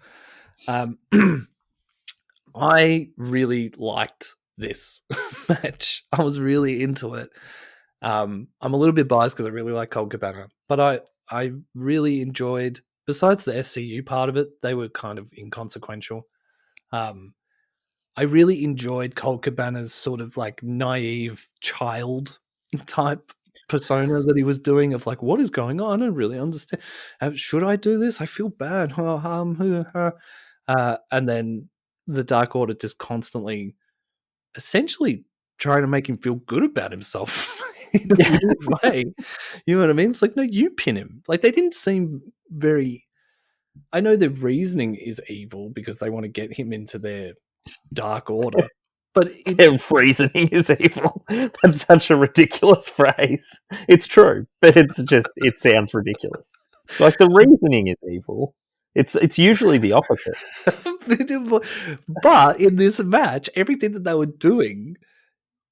A: I really liked this match. I was really into it. I'm a little bit biased because I really like Colt Cabana, but I really enjoyed, besides the SCU part of it, they were kind of inconsequential. I really enjoyed Colt Cabana's sort of like naive child type persona that he was doing of like, what is going on? I don't really understand. Should I do this? I feel bad. And then the Dark Order just constantly essentially trying to make him feel good about himself in a weird way. You know what I mean? It's like, no, you pin him. Like, they didn't seem very... I know their reasoning is evil because they want to get him into their Dark Order, but
B: their reasoning is evil. That's such a ridiculous phrase. It's true, but it sounds ridiculous. Like, the reasoning is evil. It's usually the opposite.
A: But in this match, everything that they were doing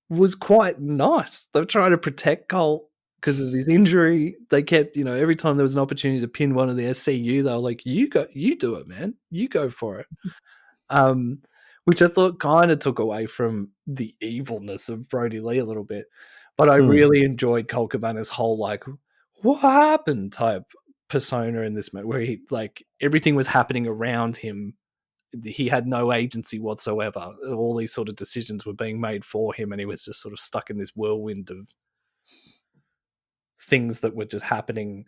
A: was quite nice. They were trying to protect Colt because of his injury. They kept, every time there was an opportunity to pin one of the SCU, they were like, you do it, man. You go for it. Which I thought kind of took away from the evilness of Brody Lee a little bit. But I really enjoyed Colt Cabana's whole, like, what happened type persona in this match, where he, like, everything was happening around him. He had no agency whatsoever. All these sort of decisions were being made for him, and he was just sort of stuck in this whirlwind of things that were just happening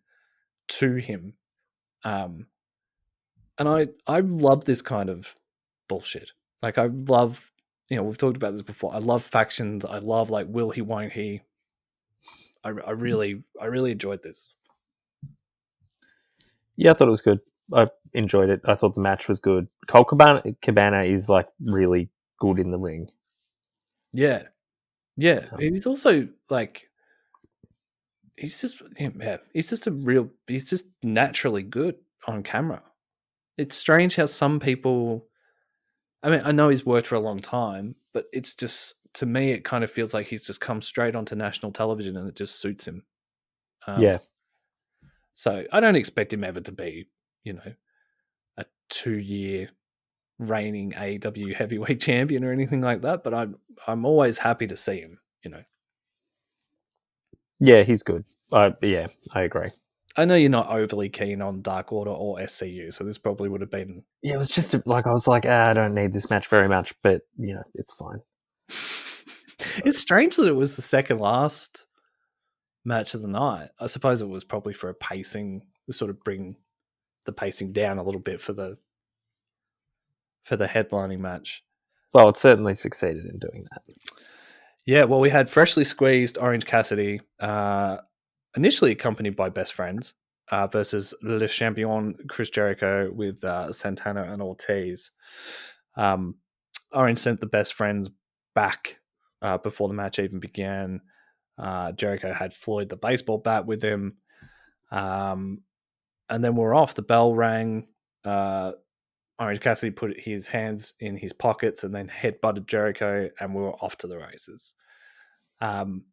A: to him. And I love this kind of bullshit. Like, I love, we've talked about this before. I love factions. I love, like, will he, won't he. I really enjoyed this.
B: Yeah, I thought it was good. I enjoyed it. I thought the match was good. Colt Cabana is, like, really good in the ring.
A: Yeah. He's also, like, he's just naturally good on camera. It's strange how some people, I mean, I know he's worked for a long time, but it's just, to me, it kind of feels like he's just come straight onto national television and it just suits him.
B: Yeah.
A: So I don't expect him ever to be, a 2-year reigning AEW heavyweight champion or anything like that. But I'm always happy to see him.
B: Yeah, he's good. Yeah, I agree.
A: I know you're not overly keen on Dark Order or SCU, so this probably would have been.
B: Yeah, it was just like I was like, I don't need this match very much, but it's fine.
A: It's strange that it was the second last match of the night. I suppose it was probably for a pacing, to sort of bring the pacing down a little bit for the headlining match.
B: Well, it certainly succeeded in doing that.
A: Yeah, well, we had freshly squeezed Orange Cassidy, initially accompanied by Best Friends, versus Le Champion Chris Jericho with Santana and Ortiz. Orange sent the Best Friends back before the match even began. Jericho had Floyd the baseball bat with him. And then we're off. The bell rang. Orange Cassidy put his hands in his pockets and then headbutted Jericho, and we were off to the races. I'm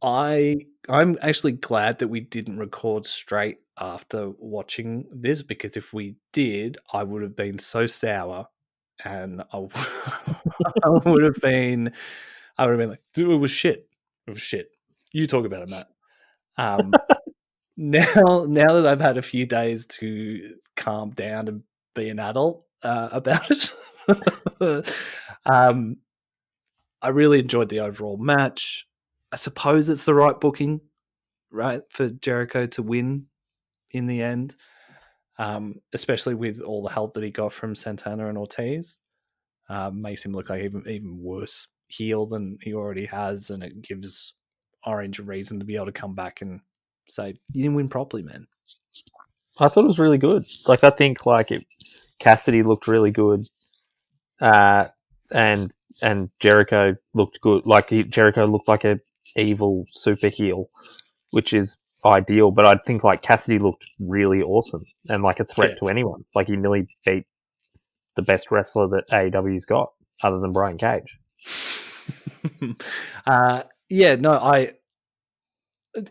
A: actually glad that we didn't record straight after watching this, because if we did, I would have been so sour, and I would have been like, dude, it was shit. It was shit. You talk about it, Matt. Now that I've had a few days to calm down and be an adult about it, I really enjoyed the overall match. I suppose it's the right booking, right, for Jericho to win in the end, especially with all the help that he got from Santana and Ortiz. Makes him look like even worse heel than he already has, and it gives Orange a reason to be able to come back and say, you didn't win properly, man.
B: I thought it was really good. Like, I think Cassidy looked really good, and Jericho looked good. Like Jericho looked like a evil super heel, which is ideal. But I think Cassidy looked really awesome and like a threat to anyone. Like, he nearly beat the best wrestler that AEW's got, other than Brian Cage.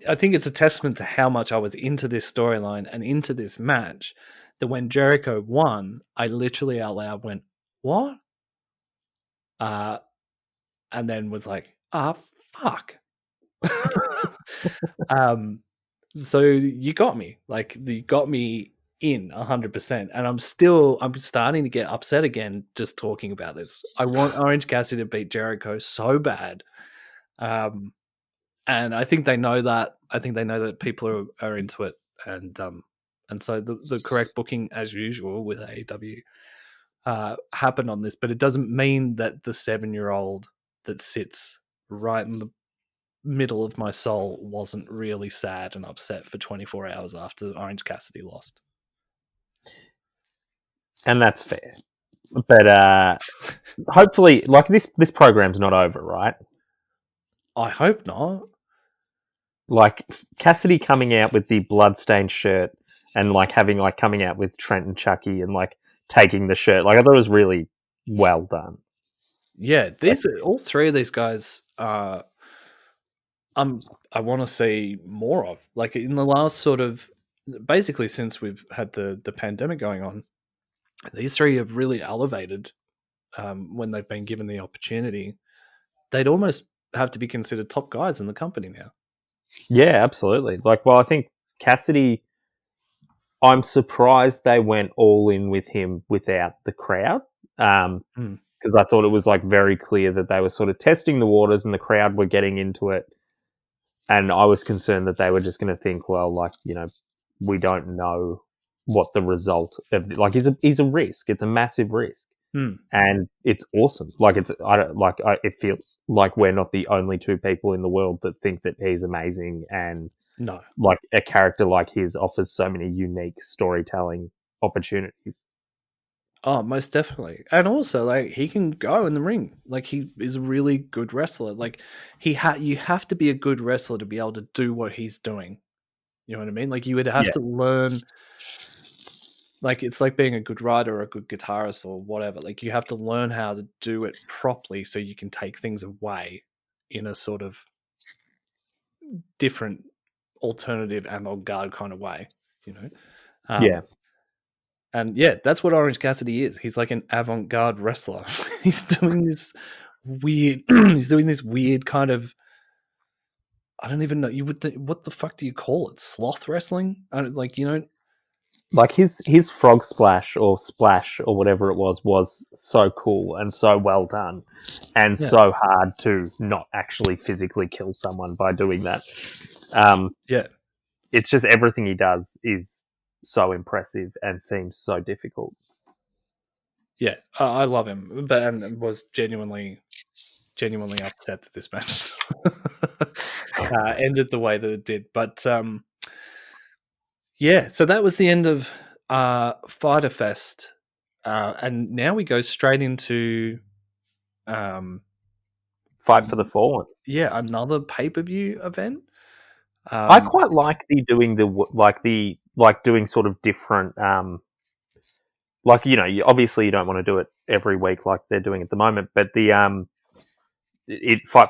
A: I think it's a testament to how much I was into this storyline and into this match that when Jericho won, I literally out loud went, "What?" And then was like, fuck. So you got me. Like, you got me in 100%. And I'm starting to get upset again just talking about this. I want Orange Cassidy to beat Jericho so bad. And I think they know that. I think they know that people are into it. And so the correct booking, as usual, with AEW happened on this. But it doesn't mean that the 7-year-old that sits right in the middle of my soul wasn't really sad and upset for 24 hours after Orange Cassidy lost.
B: And that's fair. But hopefully, this program's not over, right?
A: I hope not.
B: Like, Cassidy coming out with the bloodstained shirt and having coming out with Trent and Chucky and taking the shirt. Like, I thought it was really well done.
A: Yeah, all three of these guys I want to see more of. Like, in the last sort of, basically since we've had the pandemic going on, these three have really elevated when they've been given the opportunity. They'd almost have to be considered top guys in the company now.
B: Yeah, absolutely. I think Cassidy, I'm surprised they went all in with him without the crowd. Because I thought it was very clear that they were sort of testing the waters and the crowd were getting into it. And I was concerned that they were just going to think, well, we don't know what the result of he's a risk. It's a massive risk, and it's awesome. It feels like we're not the only two people in the world that think that he's amazing, and
A: no,
B: a character like his offers so many unique storytelling opportunities.
A: Oh, most definitely. And also, he can go in the ring. He is a really good wrestler. You have to be a good wrestler to be able to do what he's doing. You know what I mean? You would have to learn. It's like being a good writer or a good guitarist or whatever. You have to learn how to do it properly so you can take things away in a sort of different alternative avant-garde kind of way, you know.
B: Yeah.
A: And yeah, that's what Orange Cassidy is. He's like an avant-garde wrestler. He's doing this weird. He's doing this weird kind of. I don't even know. You would. What the fuck do you call it? Sloth wrestling? I don't, like, you know.
B: Like his frog splash or whatever it was so cool and so well done, and so hard to not actually physically kill someone by doing that.
A: Yeah.
B: It's just everything he does is so impressive and seems so difficult.
A: Yeah, I love him, but and was genuinely upset that this match ended the way that it did. But yeah, so that was the end of Fyter Fest, and now we go straight into
B: Fight for the Fallen.
A: Yeah, another pay-per-view event.
B: I quite like doing sort of different. Like, you know, obviously you don't want to do it every week like they're doing at the moment, but Fight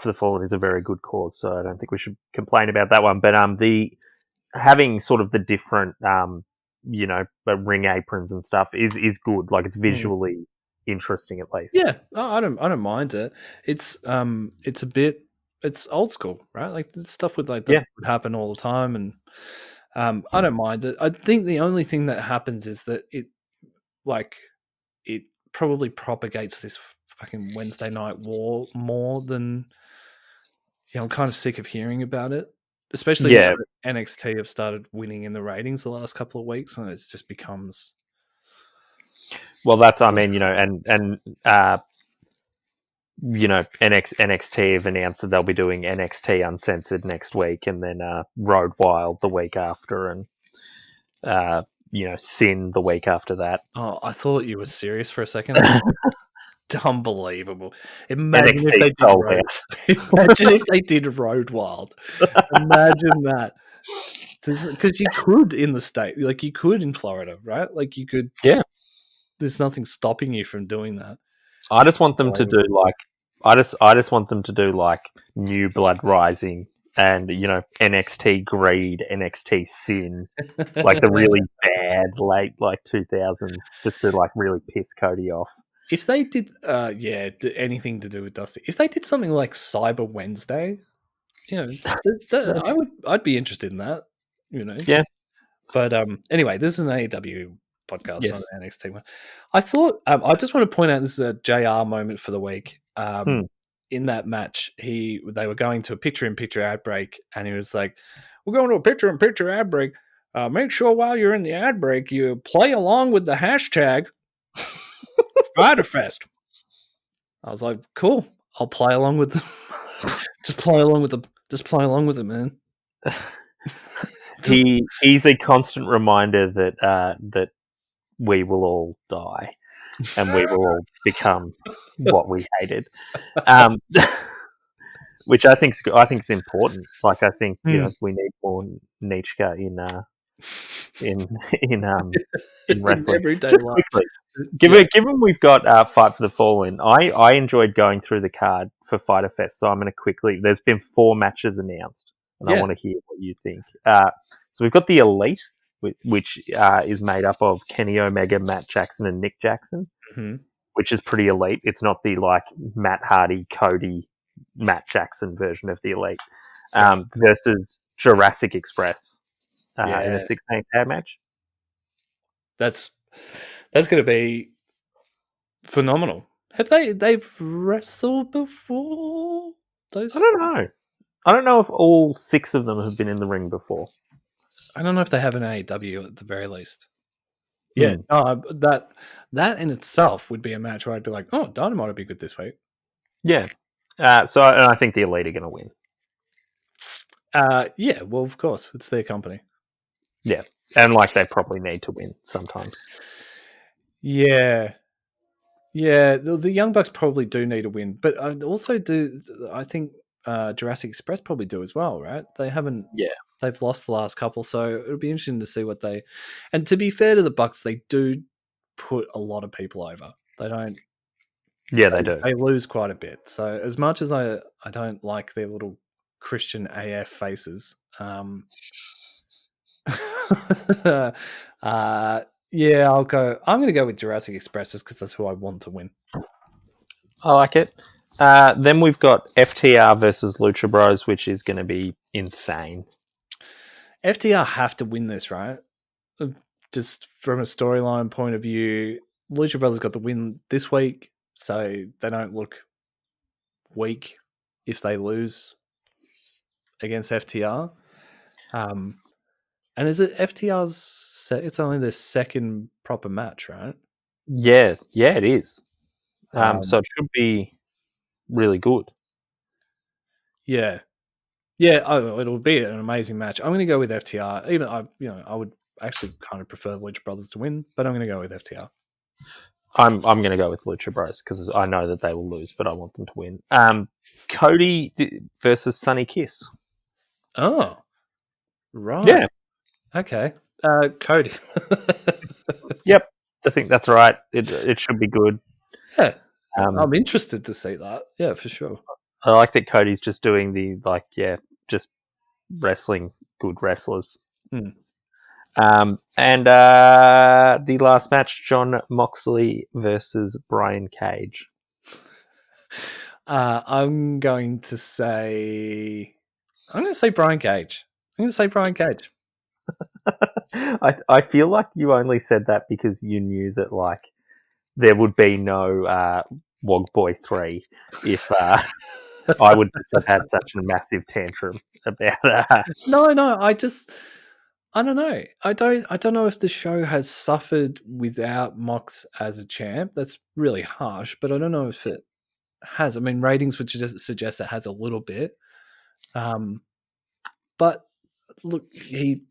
B: for the Fallen is a very good cause, so I don't think we should complain about that one. But the having sort of the different you know, ring aprons and stuff is good. Like, it's visually interesting at least.
A: Yeah, I don't mind it. It's a bit, it's old school, right? Like the stuff with like that would happen all the time, and I don't mind it. I think the only thing that happens is that it probably propagates this fucking Wednesday night war more than, you know, I'm kind of sick of hearing about it, especially now that NXT have started winning in the ratings the last couple of weeks, and it just becomes.
B: Well, that's, I mean, you know, and you know, NXT have announced that they'll be doing NXT Uncensored next week, and then Road Wild the week after, and you know, Sin the week after that.
A: Oh, I thought you were serious for a second. Unbelievable! Imagine
B: NXT
A: if they did Road. Imagine if they did Road Wild. Imagine that. Because you could in the state, like you could in Florida, right? Like you could.
B: Yeah.
A: There's nothing stopping you from doing that.
B: I just want them to do like. I just want them to do like New Blood Rising and, you know, NXT Greed, NXT Sin, like the really bad late like 2000s, just to like really piss Cody off.
A: If they did, anything to do with Dusty, if they did something like Cyber Wednesday, you know, I'd be interested in that. You know,
B: yeah.
A: But anyway, this is an AEW podcast, not an NXT one. I thought I just want to point out this is a JR moment for the week. In that match, they were going to a picture-in-picture ad break, and he was like, "We're going to a picture-in-picture ad break. Make sure while you're in the ad break, you play along with the hashtag FighterFest." I was like, "Cool, I'll play along with them. Just play along with it, man."
B: He's a constant reminder that we will all die, and we will all become what we hated. Which I think is important. Like, I think, you know, we need more Nichka in wrestling.
A: Everyday
B: Just
A: life.
B: quickly, given we've got Fight for the Fallen, I enjoyed going through the card for Fyter Fest, so I'm going to quickly. There's been 4 matches announced, and I want to hear what you think. So we've got the Elite, which is made up of Kenny Omega, Matt Jackson, and Nick Jackson, which is pretty elite. It's not the like Matt Hardy, Cody, Matt Jackson version of the Elite, versus Jurassic Express in a 16 tag match.
A: That's going to be phenomenal. Have they've wrestled before?
B: I don't know. I don't know if all 6 of them have been in the ring before.
A: I don't know if they have an AEW at the very least. Yeah, that in itself would be a match where I'd be like, "Oh, Dynamite would be good this week."
B: Yeah. So I think the Elite are going to win.
A: Yeah, well, of course, it's their company.
B: Yeah, and like they probably need to win sometimes.
A: Yeah. The Young Bucks probably do need a win, but I also do. I think Jurassic Express probably do as well, right? They haven't.
B: Yeah,
A: they've lost the last couple, so it'll be interesting to see what they. And to be fair to the Bucks, they do put a lot of people over. They don't.
B: Yeah, they do.
A: They lose quite a bit. So as much as I don't like their little Christian AF faces. Yeah, I'll go. I'm going to go with Jurassic Express just because that's who I want to win.
B: I like it. Then we've got FTR versus Lucha Bros, which is going to be insane.
A: FTR have to win this, right? Just from a storyline point of view, Lucha Brothers got the win this week, so they don't look weak if they lose against FTR. And is it FTR's? It's only their second proper match, right?
B: Yeah, it is. So it should be really good.
A: Yeah, yeah. Oh, it'll be an amazing match. I'm going to go with FTR. Even I would actually kind of prefer Lucha Brothers to win, but I'm going to go with FTR.
B: I'm going to go with Lucha Bros because I know that they will lose, but I want them to win. Cody versus Sunny Kiss.
A: Oh, right.
B: Yeah.
A: Okay. Cody.
B: Yep. I think that's right. It should be good.
A: Yeah. I'm interested to see that. Yeah, for sure.
B: I like that Cody's just doing just wrestling good wrestlers.
A: Mm.
B: And the last match, Jon Moxley versus Brian Cage.
A: I'm going to say Brian Cage.
B: I feel like you only said that because you knew that like there would be no Wog Boy 3 if I would just have had such a massive tantrum about
A: No, I don't know. I don't know if the show has suffered without Mox as a champ. That's really harsh, but I don't know if it has. I mean, ratings would just suggest it has a little bit. But look, he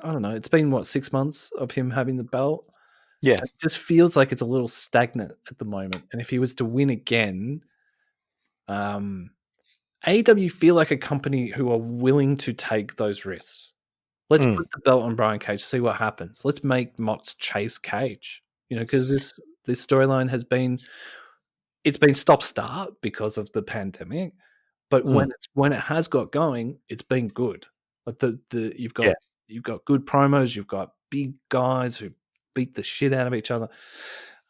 A: I don't know. It's been what 6 months of him having the belt.
B: Yeah.
A: It just feels like it's a little stagnant at the moment. And if he was to win again, AEW feel like a company who are willing to take those risks. Let's put the belt on Brian Cage, see what happens. Let's make Mox chase Cage. Because this storyline has been stop start because of the pandemic, but when it has got going, it's been good. Like you've got good promos, you've got big guys who beat the shit out of each other.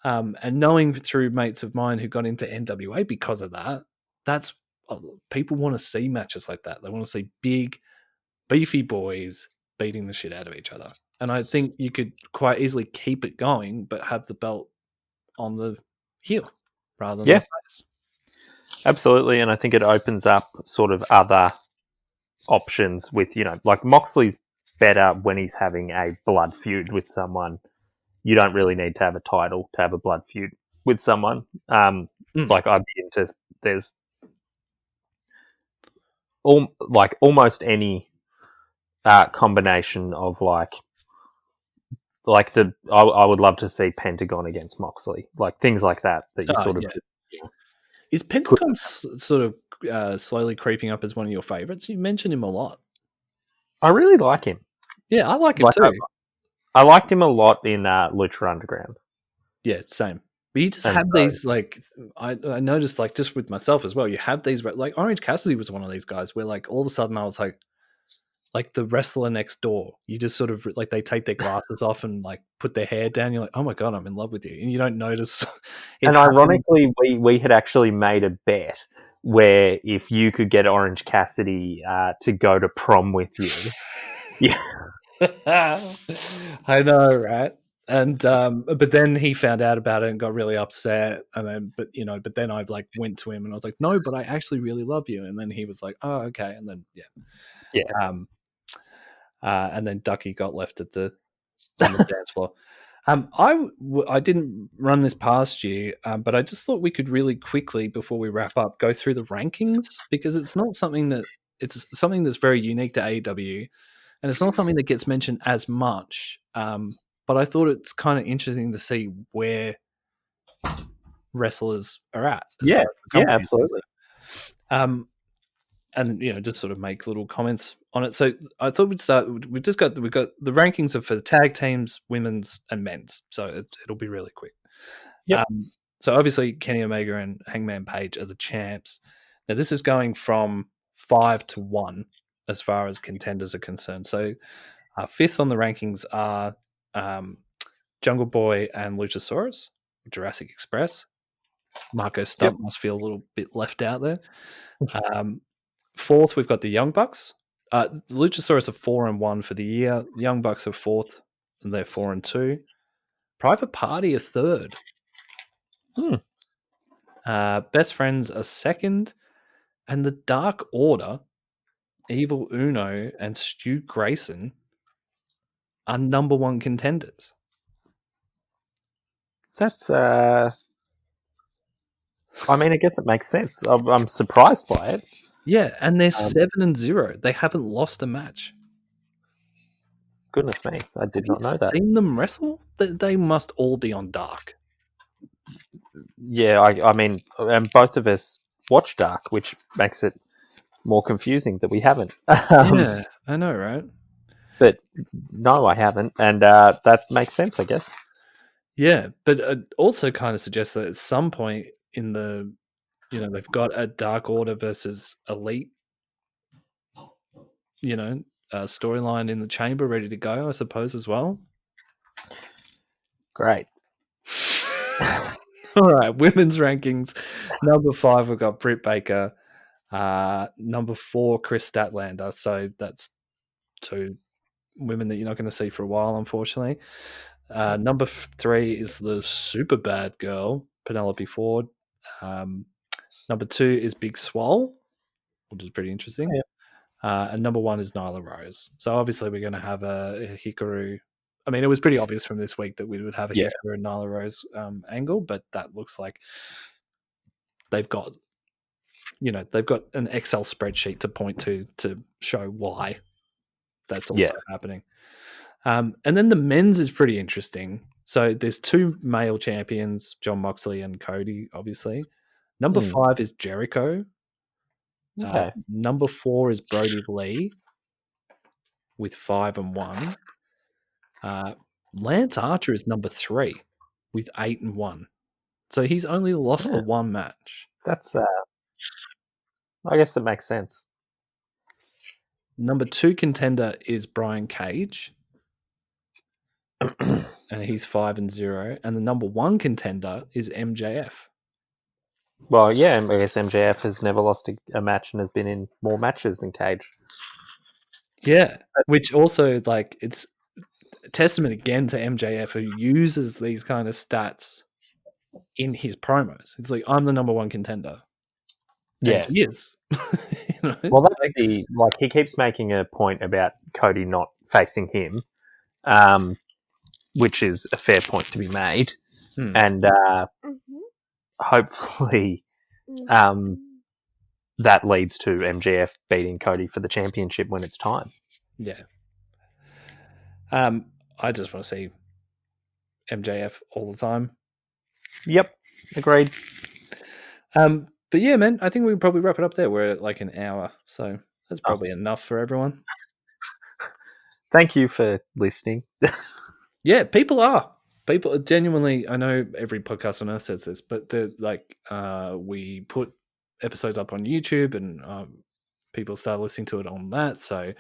A: And knowing through mates of mine who got into NWA because of that, that's people want to see matches like that. They want to see big, beefy boys beating the shit out of each other. And I think you could quite easily keep it going, but have the belt on the heel rather than the face.
B: Absolutely. And I think it opens up sort of other options with, like Moxley's better when he's having a blood feud with someone. You don't really need to have a title to have a blood feud with someone. Like I'd be into there's almost any combination of I would love to see Pentagon against Moxley, like things like that you sort of just.
A: Is Pentagon sort of slowly creeping up as one of your favorites? You mentioned him a lot.
B: I really like him.
A: Yeah, I like him too.
B: I liked him a lot in Lucha Underground.
A: Yeah, same. But you just have these I noticed just with myself as well. You have these like Orange Cassidy was one of these guys where all of a sudden I was like the wrestler next door. You just sort of they take their glasses off and put their hair down. You're like, oh my god, I'm in love with you, and you don't notice.
B: And ironically, we had actually made a bet where if you could get Orange Cassidy to go to prom with you,
A: yeah, I know, right? And but then he found out about it and got really upset. And then, but then I went to him and I was like, no, but I actually really love you. And then he was like, oh, okay. And then and then Ducky got left on the dance floor. I didn't run this past you, but I just thought we could really quickly, before we wrap up, go through the rankings because it's something that's very unique to AEW, and it's not something that gets mentioned as much. But I thought it's kind of interesting to see where wrestlers are at.
B: Absolutely.
A: And just sort of make little comments on it. So I thought we'd start. We've got the rankings for the tag teams, women's and men's. So it'll be really quick.
B: Yep.
A: So obviously Kenny Omega and Hangman Page are the champs. Now this is going from 5-1 as far as contenders are concerned. So, fifth on the rankings are Jungle Boy and Luchasaurus, Jurassic Express. Marco Stunt must feel a little bit left out there. Fourth, we've got the Young Bucks. Luchasaurus are 4-1 for the year. Young Bucks are fourth, and they're 4-2. Private Party are third. Best Friends are second, and the Dark Order, Evil Uno, and Stu Grayson are number one contenders.
B: That's I mean, I guess it makes sense. I'm surprised by it.
A: Yeah, and they're 7-0. They haven't lost a match.
B: Goodness me, I did not know that.
A: Seen them wrestle? They must all be on Dark.
B: Yeah, I mean, and both of us watch Dark, which makes it more confusing that we haven't.
A: Yeah, I know, right?
B: But no, I haven't, and that makes sense, I guess.
A: Yeah, but it also kind of suggests that at some point in the, they've got a Dark Order versus Elite, storyline in the chamber ready to go, I suppose, as well.
B: Great.
A: All right, women's rankings. Number 5, we've got Britt Baker. Number 4, Chris Statlander. So that's 2 women that you're not going to see for a while, unfortunately. Number 3 is the super bad girl, Penelope Ford. Number 2 is Big Swole, which is pretty interesting. Yeah. And number 1 is Nyla Rose. So obviously we're going to have a Hikaru. I mean, it was pretty obvious from this week that we would have a Hikaru and Nyla Rose angle, but that looks like they've got an Excel spreadsheet to point to show why that's also happening. And then the men's is pretty interesting. So there's 2 male champions, John Moxley and Cody, obviously. Number 5 is Jericho.
B: Okay.
A: Number 4 is Brody Lee with 5-1. Lance Archer is number 3 with 8-1. So he's only lost the 1 match.
B: That's I guess it makes sense.
A: Number 2 contender is Brian Cage. And he's 5-0. And the number 1 contender is MJF.
B: Well, yeah, I guess MJF has never lost a match and has been in more matches than Cage.
A: Yeah, which also, it's a testament again to MJF, who uses these kind of stats in his promos. It's like, I'm the number 1 contender.
B: Yeah.
A: And he is.
B: Well, that's he keeps making a point about Cody not facing him, which is a fair point to be made. And hopefully that leads to MJF beating Cody for the championship when it's time.
A: Yeah. I just want to see MJF all the time.
B: Yep, agreed.
A: But yeah, man, I think we can probably wrap it up there. We're at an hour, so that's probably enough for everyone.
B: Thank you for listening.
A: Yeah, people genuinely, I know every podcast on earth says this, but we put episodes up on YouTube and people start listening to it on that. So,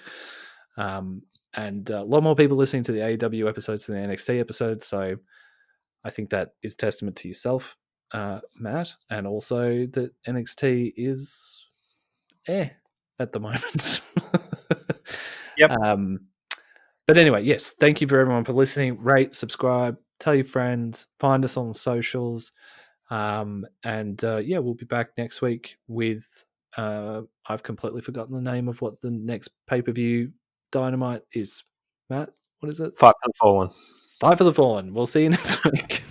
A: and a lot more people listening to the AEW episodes than the NXT episodes. So I think that is testament to yourself, Matt, and also that NXT is at the moment.
B: Yep.
A: But anyway, yes, thank you for everyone for listening. Rate, subscribe, tell your friends, find us on the socials. We'll be back next week with I've completely forgotten the name of what the next pay-per-view Dynamite is. Matt, what is it?
B: Fight for the Fallen.
A: Fight for the Fallen. We'll see you next week.